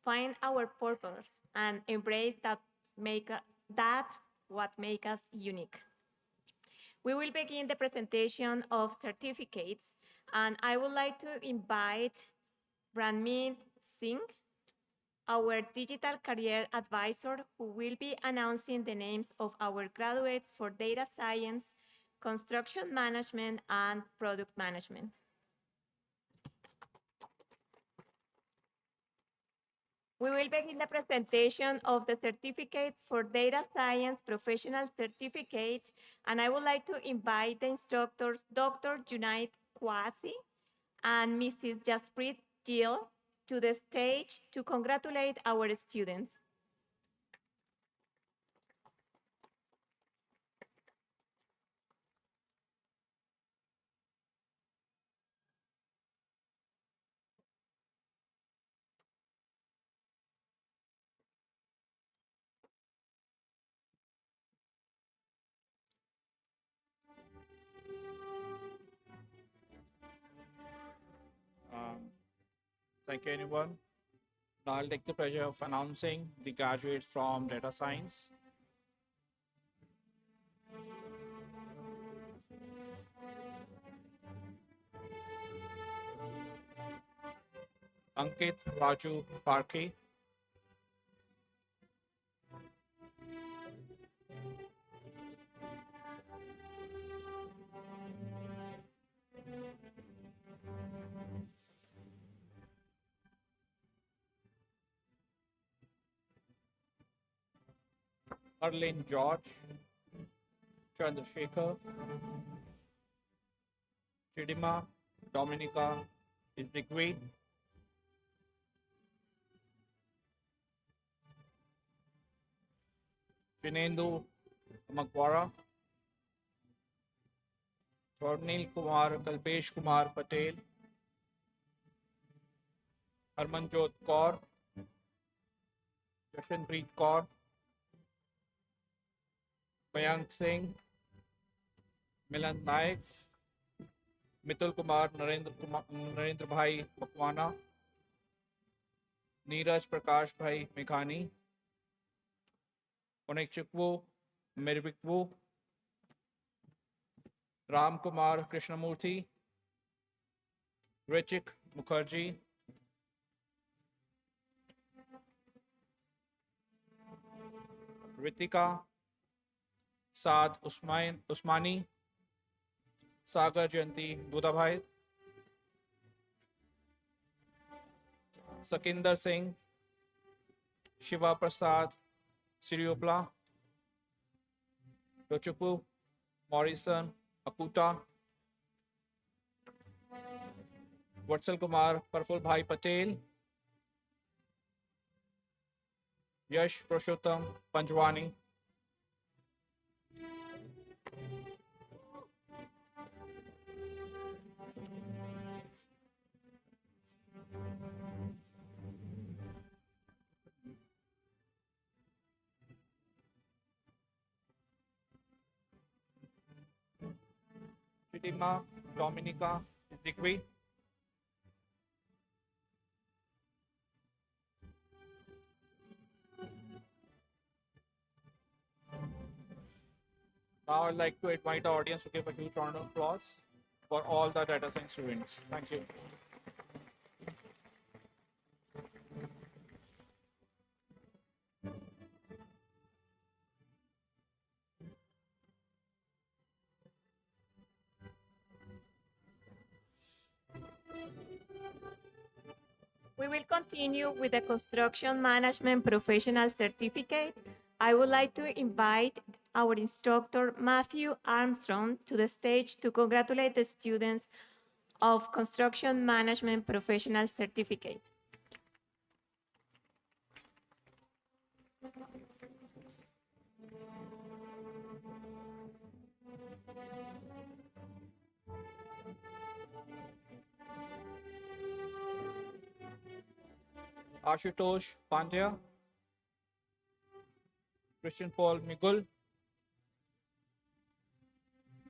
find our purpose, and embrace what make us unique. We will begin the presentation of certificates, and I would like to invite Ranmeet Singh, our digital career advisor, who will be announcing the names of our graduates for data science, construction management, and product management. We will begin the presentation of the certificates for data science professional certificate, and I would like to invite the instructors, Dr. Junaid Kwasi and Mrs. Jasprit Gill, to the stage to congratulate our students. Thank you, anyone. Now I'll take the pleasure of announcing the graduates from data science. Ankit Raju Parke. Arlene George, Chandrasekhar, Chidima, Dominica Isbigwe, Chinendu Magwara, Swarnil Kumar Kalpesh Kumar Patel, Harmanjot Kaur, Jashanpreet Kaur, Mayank Singh, Milan Naik, Mitul Kumar, Narendra Bhai Makwana, Neeraj Prakash Bhai Meghani, Onek Chukwu, Mirvikwu, Ram Kumar Krishnamurthy, Richik Mukherjee, Ritika Saad Usmani, Sagar Jayanti Dudabhai, Sakinder Singh, Shiva Prasad Siriopla, Rochupu Morrison Akuta, Vatsal Kumar Parful Bhai Patel, Yash Purushottam Panjwani, Fatima Dominica Degree. Now I'd like to invite the audience to give a huge round of applause for all the data science students. Thank you. We will continue with the Construction Management Professional Certificate. I would like to invite our instructor, Matthew Armstrong, to the stage to congratulate the students of Construction Management Professional Certificate. Ashutosh Pandya, Christian Paul Migul,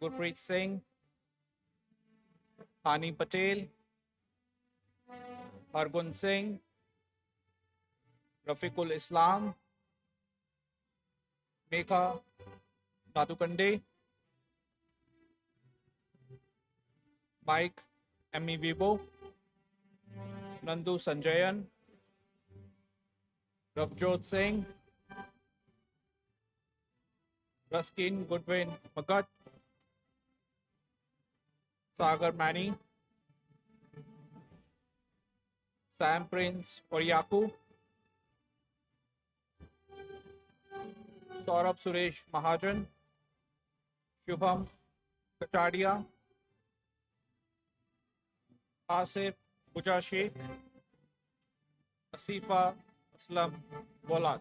Gurpreet Singh, Hani Patel, Hargun Singh, Rafiqul Islam, Mekha Nadukande, Mike Emmy Vibo, Nandu Sanjayan, Ravjot Singh, Ruskin Goodwin Magat, Sagar Mani, Sam Prince Oriaku, Saurabh Suresh Mahajan, Shubham Kachadia, Asif Puja Sheikh, Asifa Aslam Walad.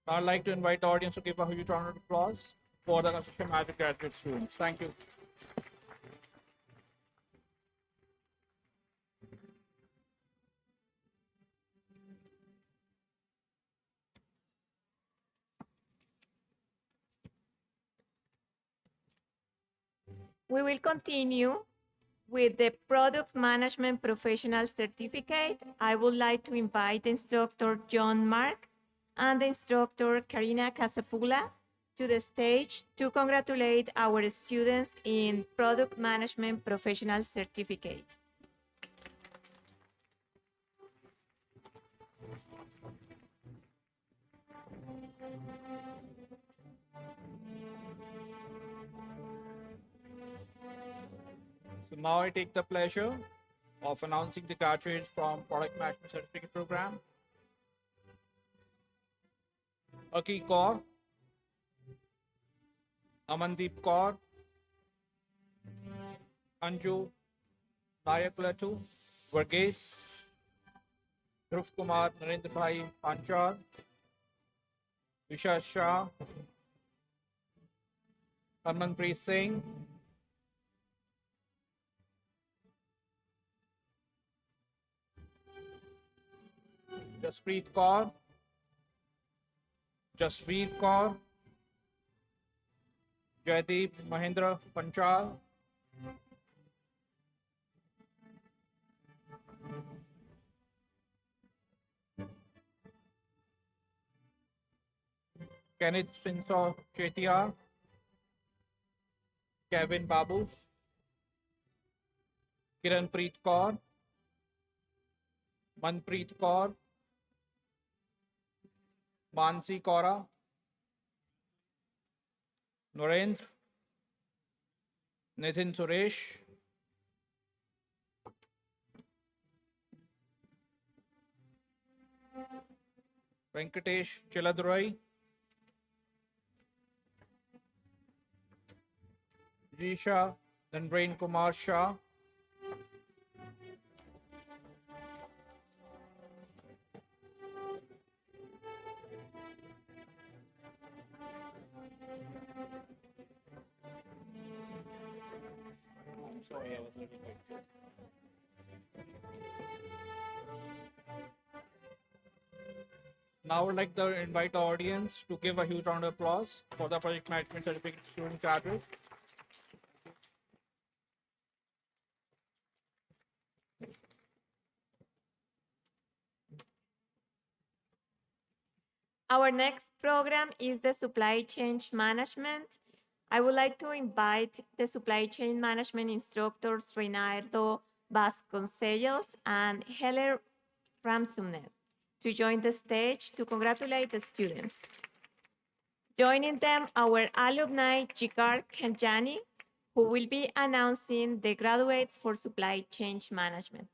I'd like to invite the audience to give a huge round of applause for the Construction Magic graduate students. Thank you. We will continue with the Product Management Professional Certificate. I would like to invite the instructor John Mark and the instructor Karina Casapula to the stage to congratulate our students in Product Management Professional Certificate. So now I take the pleasure of announcing the graduates from Product Management Certificate Program. Aki Kaur, Amandeep Kaur, Anju Nayaklatu, Varghese, Dhruv Kumar Narendra Bhai Panchal, Visha Shah, Harmanpreet Singh, Jaspreet Kaur, Jasveer Kaur, Jaideep Mahendra Panchal, Kenneth Shinso Chetia, Kevin Babu, Kiranpreet Kaur, Manpreet Kaur, Mansi Kaura, Narendra, Nitin Suresh, Venkatesh Chiladurai, Jisha Dhanbrain Kumar Shah, I'm sorry, I was a little quick. Now I would like to invite the audience to give a huge round of applause for the project management certificate student graduate. Our next program is the supply chain management. I would like to invite the supply chain management instructors Reynaldo Vasconcellos and Heller Ramsumnet to join the stage to congratulate the students. Joining them, our alumni Jigar Kenjani, who will be announcing the graduates for supply chain management.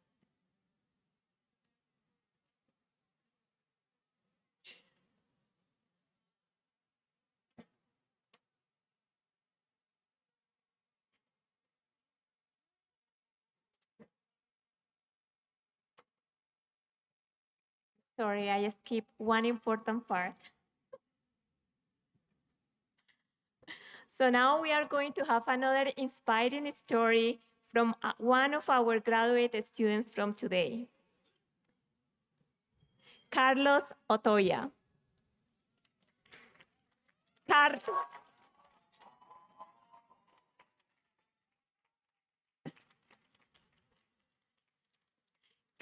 Sorry, I skipped one important part. So now we are going to have another inspiring story from one of our graduate students from today, Carlos Otoya.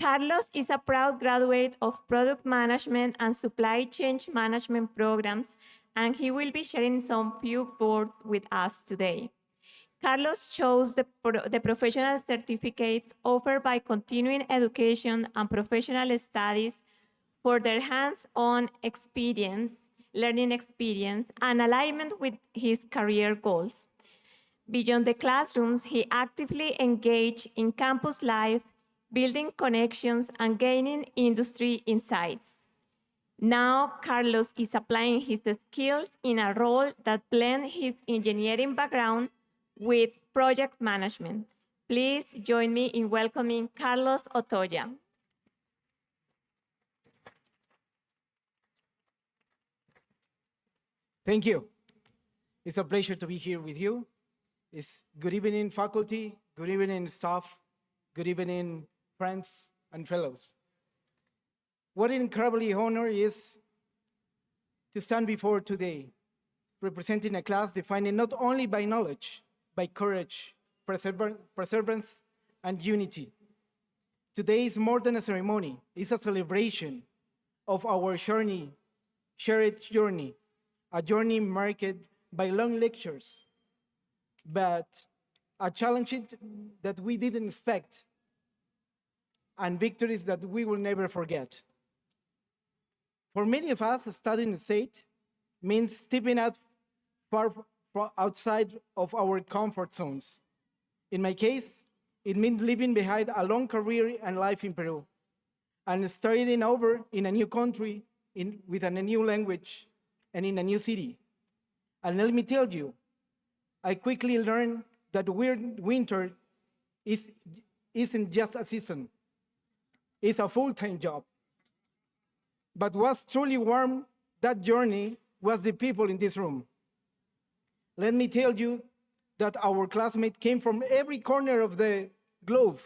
Carlos is a proud graduate of product management and supply chain management programs, and he will be sharing some few words with us today. Carlos chose the professional certificates offered by continuing education and professional studies for their hands-on experience, learning experience, and alignment with his career goals. Beyond the classrooms, he actively engaged in campus life, building connections and gaining industry insights. Now, Carlos is applying his skills in a role that blends his engineering background with project management. Please join me in welcoming Carlos Otoya. Thank you. It's a pleasure to be here with you. It's good evening, faculty, good evening, staff, good evening, friends and fellows. What an incredibly honor is to stand before today, representing a class defined not only by knowledge, by courage, perseverance, and unity. Today is more than a ceremony, it's a celebration of our shared journey, a journey marked by long lectures, but a challenge that we didn't expect, and victories that we will never forget. For many of us, studying SAIT means stepping out far outside of our comfort zones. In my case, it means leaving behind a long career and life in Peru and starting over in a new country with a new language and in a new city. And let me tell you, I quickly learned that winter isn't just a season, it's a full-time job. But what's truly warmed that journey was the people in this room. Let me tell you that our classmates came from every corner of the globe.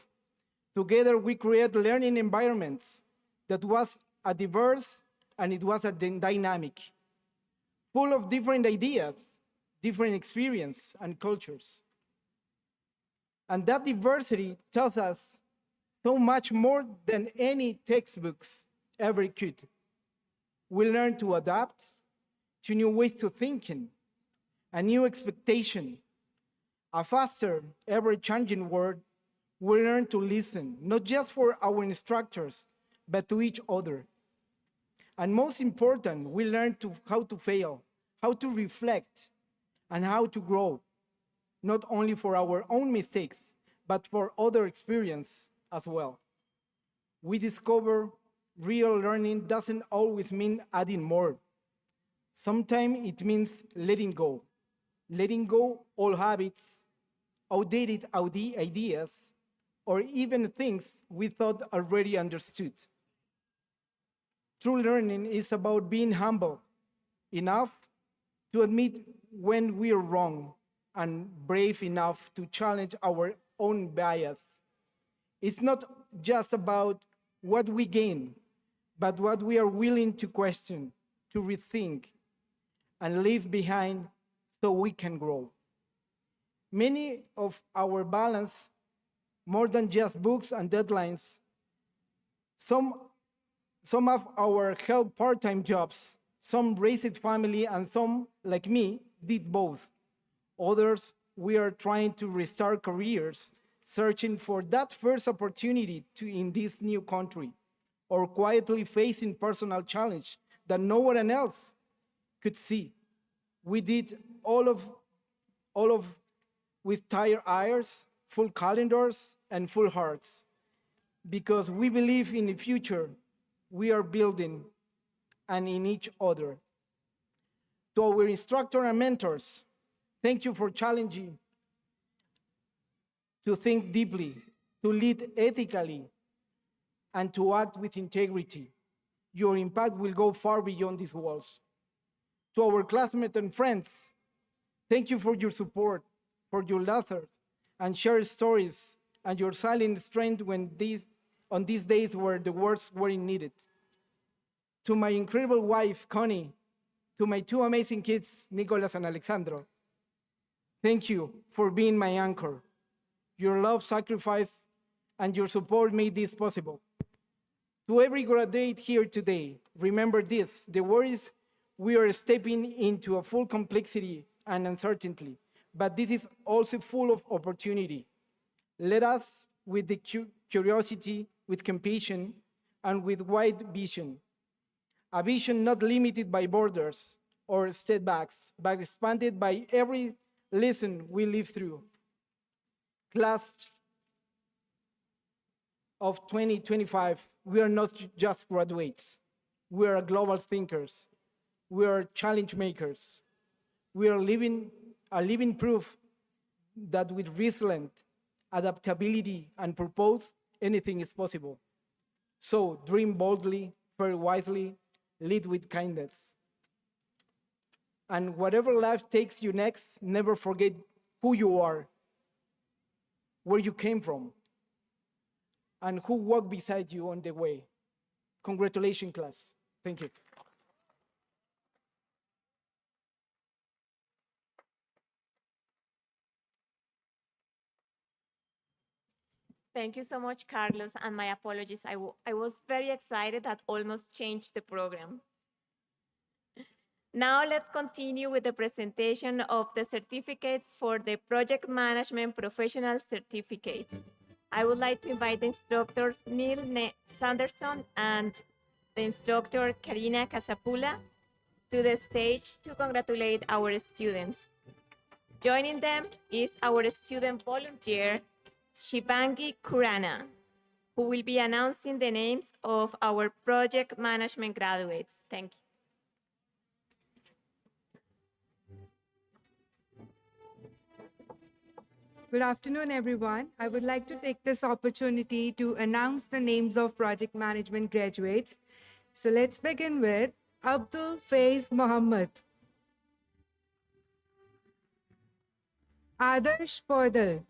Together we create learning environments that was a diverse and it was a dynamic, full of different ideas, different experience and cultures. And that diversity tells us so much more than any textbooks ever could. We learn to adapt to new ways to thinking, a new expectation, a faster, ever-changing world. We learn to listen, not just for our instructors, but to each other. And most important, we learn how to fail, how to reflect, and how to grow, not only for our own mistakes, but for other experience as well. We discover real learning doesn't always mean adding more. Sometimes it means letting go all habits, outdated ideas, or even things we thought already understood. True learning is about being humble enough to admit when we're wrong and brave enough to challenge our own bias. It's not just about what we gain, but what we are willing to question, to rethink, and leave behind so we can grow. Many of our balance, more than just books and deadlines, some of our held part-time jobs, some raised family, and some, like me, did both. Others, we are trying to restart careers, searching for that first opportunity in this new country, or quietly facing personal challenge that no one else could see. We did all of with tired eyes, full calendars, and full hearts, because we believe in the future we are building and in each other. To our instructor and mentors, thank you for challenging to think deeply, to lead ethically, and to act with integrity. Your impact will go far beyond these walls. To our classmates and friends, thank you for your support, for your laughter, and shared stories, and your silent strength on these days where the words weren't needed. To my incredible wife, Connie, to my two amazing kids, Nicolas and Alexandro, thank you for being my anchor. Your love, sacrifice, and your support made this possible. To every graduate here today, remember this: the worries we are stepping into a full complexity and uncertainty, but this is also full of opportunity. Let us, with the curiosity, with compassion, and with wide vision, a vision not limited by borders or setbacks, but expanded by every lesson we live through. Class of 2025, we are not just graduates. We are global thinkers. We are challenge makers. We are a living proof that with resilience, adaptability, and purpose, anything is possible. So dream boldly, fare wisely, lead with kindness. And whatever life takes you next, never forget who you are, where you came from, and who walked beside you on the way. Congratulations, class. Thank you. Thank you so much, Carlos, and my apologies. I was very excited that almost changed the program. Now let's continue with the presentation of the certificates for the Project Management Professional Certificate. I would like to invite the instructors Neil Sanderson and the instructor Karina Casapula to the stage to congratulate our students. Joining them is our student volunteer, Shivangi Kurana, who will be announcing the names of our project management graduates. Thank you. Good afternoon, everyone. I would like to take this opportunity to announce the names of project management graduates. So let's begin with Abdul Faiz Mohammed, Adarsh Podal,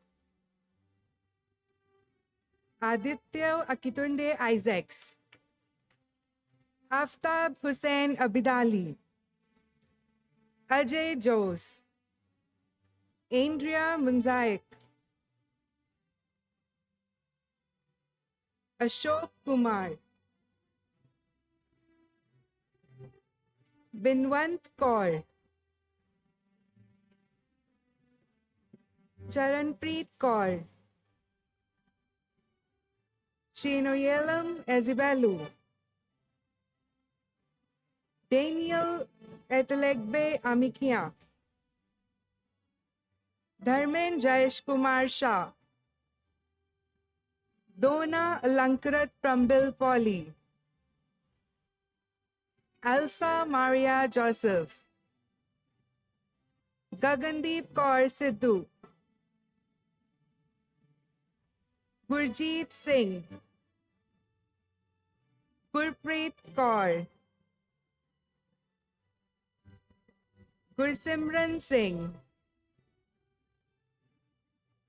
Aditya Akitunde Isaacs, Aftab Hussain Abidali, Ajay Jose, Andrea Munzaik, Ashok Kumar, Binwant Kaur, Charanpreet Kaur, Chinoyelam Ezibelu, Daniel Etelegbe Amikia, Dharmen Jayesh Kumar Shah, Dona Alankarat Prambil Poli, Elsa Maria Joseph, Gagandeep Kaur Sidhu, Gurjeet Singh, Gurpreet Kaur, Gursimran Singh,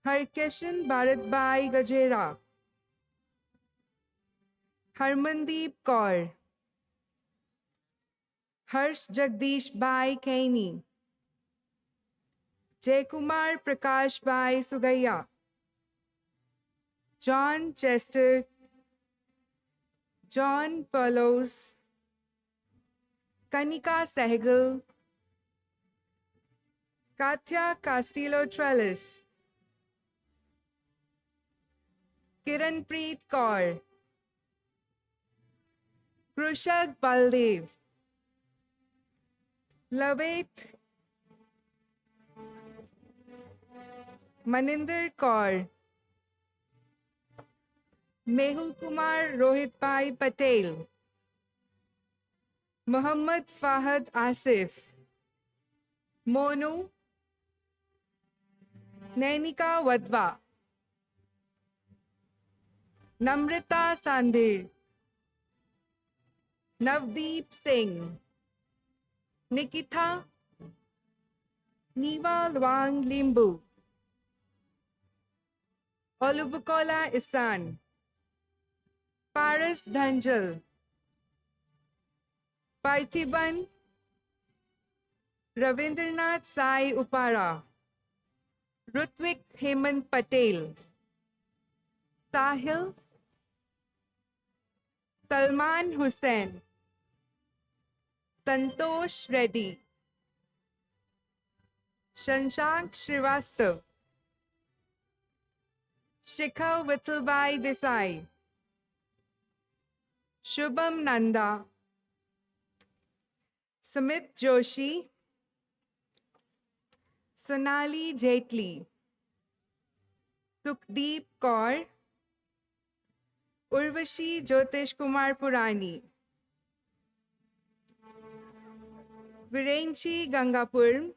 Harkishan Bharatbhai Gajera, Harmandeep Kaur, Harsh Jagdish Bhai Kaini, Jaykumar Prakash Bhai Sugaya, John Chester, John Perlos, Kanika Sehgal, Katya Castillo Trellis, Kiranpreet Kaur, Krushag Baldev, Lavet Maninder Kaur, Mehul Kumar Rohit Bhai Patel, Muhammad Fahad Asif, Monu, Nainika Wadva, Namrita Sandhir, Navdeep Singh, Nikita Niva Luang Limbu, Olubukola Isan, Paris Dhanjal, Parthiban Ravindranath Sai Upara, Rutvik Hemant Patel, Sahil Salman Hussain, Santosh Reddy, Shanshank Srivastav, Shikha Vithalbai Desai, Shubham Nanda, Sumit Joshi, Sonali Jaitley, Sukhdeep Kaur, Urvashi Jyotish Kumar Purani, Virenchi Gangapur,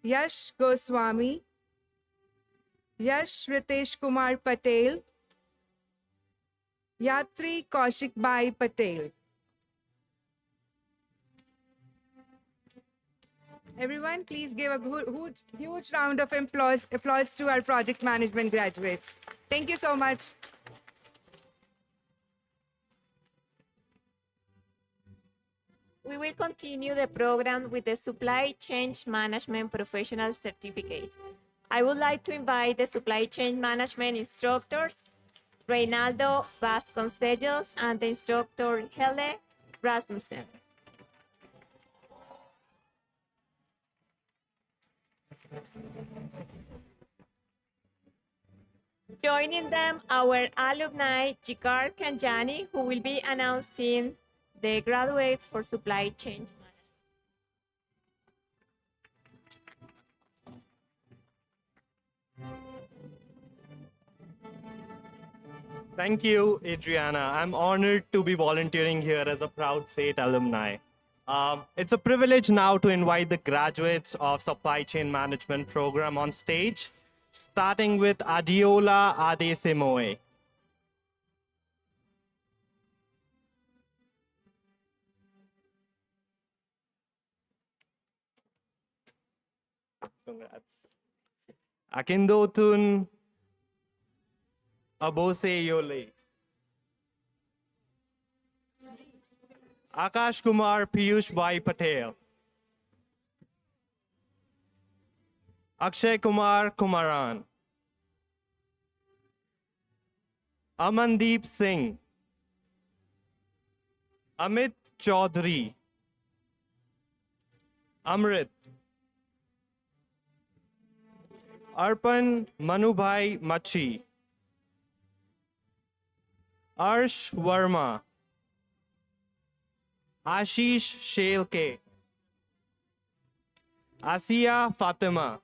Yash Goswami, Yash Ritesh Kumar Patel, Yatri Kaushik Bai Patel. Everyone, please give a huge round of applause to our project management graduates. Thank you so much. We will continue the program with the Supply Chain Management Professional Certificate. I would like to invite the Supply Chain Management instructors, Reynaldo Vasconcelos and the instructor Hele Rasmussen. Joining them, our alumni, Jikar Kanjani, who will be announcing the graduates for supply chain. Thank you, Adriana. I'm honored to be volunteering here as a proud SAIT alumni. It's a privilege now to invite the graduates of Supply Chain Management program on stage, starting with Adiola Adesemoe. Congrats. Akindotun Abose Yole. Akash Kumar Piyush Bhai Patel. Akshay Kumar Kumaran. Amandeep Singh. Amit Chaudhary. Amrit. Arpan Manubhai Machi. Arsh Verma. Ashish Shelke. Asiya Fatima.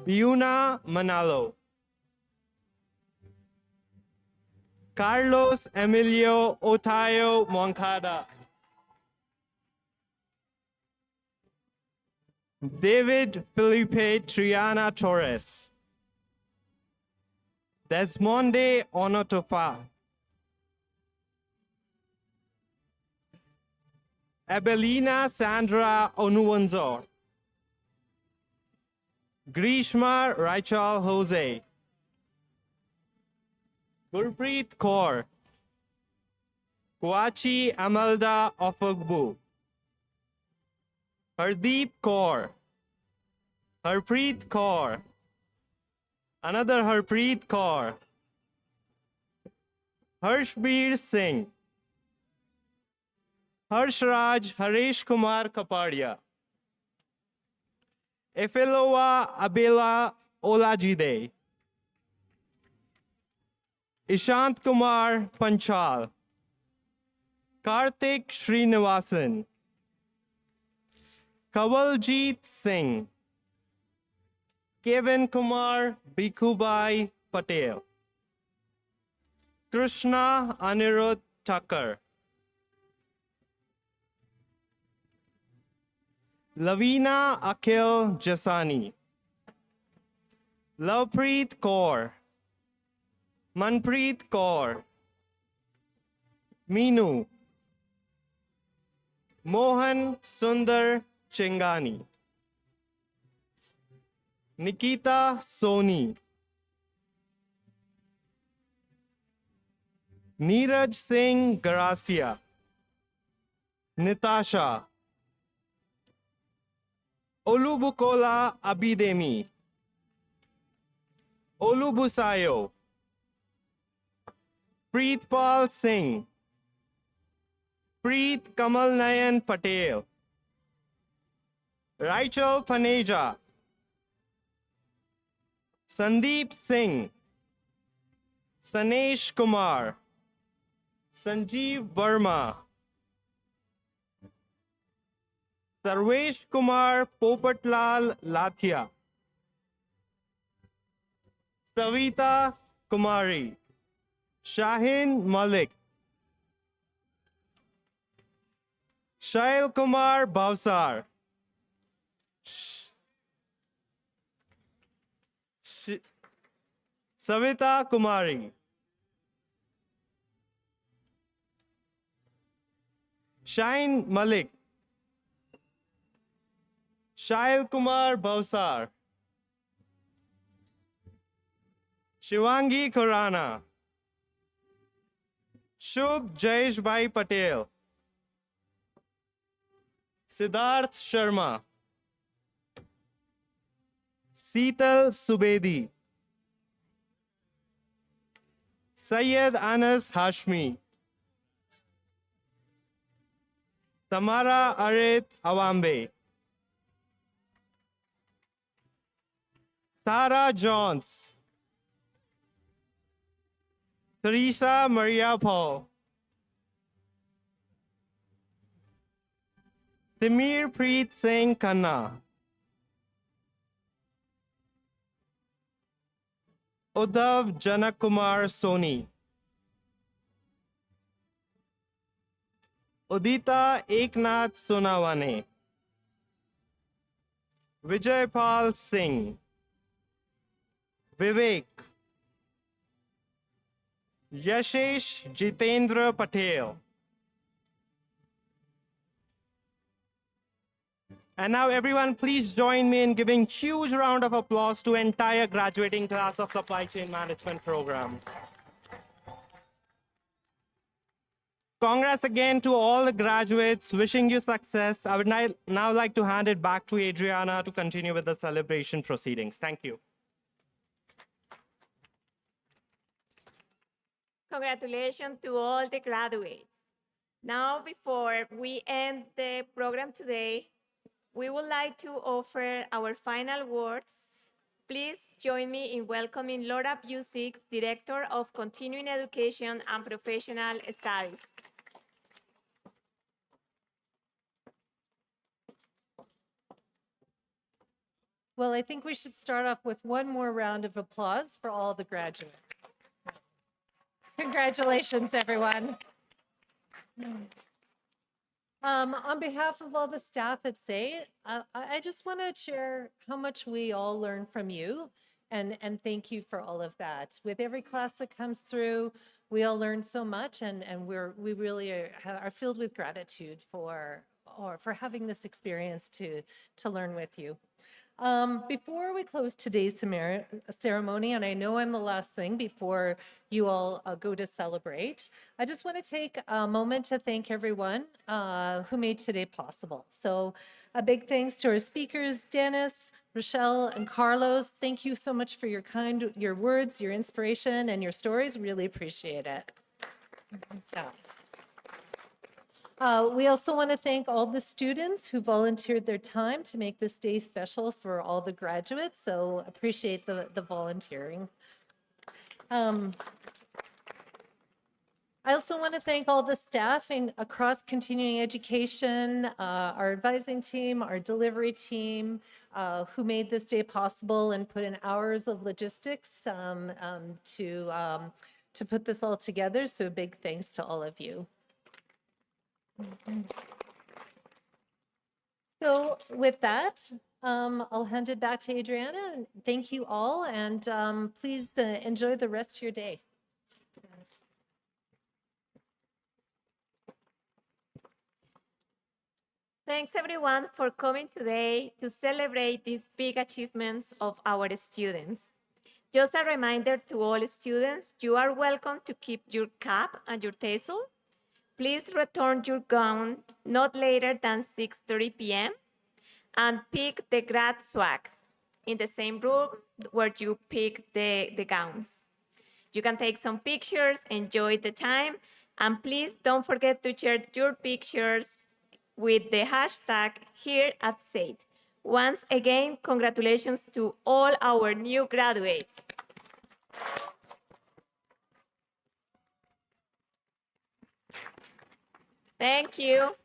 Biuna Manalo. Carlos Emilio Otayo Moncada. David Felipe Triana Torres. Desmonde Onotofa. Abelina Sandra Onuwanzor. Grishma Rachel Jose. Gurpreet Kaur. Kwachi Amalda Ofugbu, Hardeep Kaur, Harpreet Kaur, another Harpreet Kaur, Harshbir Singh, Harshraj Harish Kumar Kapadia, Efelowa Abela Olajide, Ishant Kumar Panchal, Karthik Srinivasan, Kawaljit Singh, Kevin Kumar Bikubai Patel, Krishna Anirudh Thakur, Lavina Akhil Jasani, Lovepreet Kaur, Manpreet Kaur, Meenu, Mohan Sundar Chengani, Nikita Soni, Neeraj Singh Garasia, Natasha, Olubukola Abidemi, Olubusayo, Preetpal Singh, Preet Kamal Nayan Patel, Rachel Paneja, Sandeep Singh, Sanesh Kumar, Sanjeev Verma, Sarvesh Kumar Popatlal Lathia, Savita Kumari, Shahin Malik, Shail Kumar Bhavsar, Savita Kumari, Shahin Malik, Shail Kumar Bhavsar, Shivangi Khurana, Shubh Jayeshbhai Patel, Siddharth Sharma, Seetal Subedi, Syed Anas Hashmi, Tamara Arith Awambe, Tara Jones, Teresa Maria Paul, Timir Preet Singh Khanna, Uddhav Janakumar Soni, Udita Eknath Sonawane, Vijaypal Singh, Vivek, Yashish Jitendra Patel. And now everyone, please join me in giving huge round of applause to entire graduating class of Supply Chain Management program. Congrats again to all the graduates, wishing you success. I would now like to hand it back to Adriana to continue with the celebration proceedings. Thank you. Congratulations to all the graduates. Now, before we end the program today, we would like to offer our final words. Please join me in welcoming Laura Busix, Director of Continuing Education and Professional Studies. Well, I think we should start off with one more round of applause for all the graduates. Congratulations, everyone. On behalf of all the staff at SAIT, I just want to share how much we all learn from you and thank you for all of that. With every class that comes through, we all learn so much and we really are filled with gratitude for having this experience to learn with you. Before we close today's ceremony, and I know I'm the last thing before you all go to celebrate, I just want to take a moment to thank everyone who made today possible. So a big thanks to our speakers, Dennis, Rochelle, and Carlos. Thank you so much for your words, your inspiration, and your stories. Really appreciate it. Yeah. We also want to thank all the students who volunteered their time to make this day special for all the graduates, so appreciate the volunteering. I also want to thank all the staff across continuing education, our advising team, our delivery team, who made this day possible and put in hours of logistics to put this all together, so big thanks to all of you. So with that, I'll hand it back to Adriana. Thank you all, and please enjoy the rest of your day. Thanks everyone for coming today to celebrate these big achievements of our students. Just a reminder to all students, you are welcome to keep your cap and your tassel. Please return your gown not later than 6:30 p.m. and pick the grad swag in the same room where you pick the gowns. You can take some pictures, enjoy the time, and please don't forget to share your pictures with the hashtag here at SAIT. Once again, congratulations to all our new graduates. Thank you.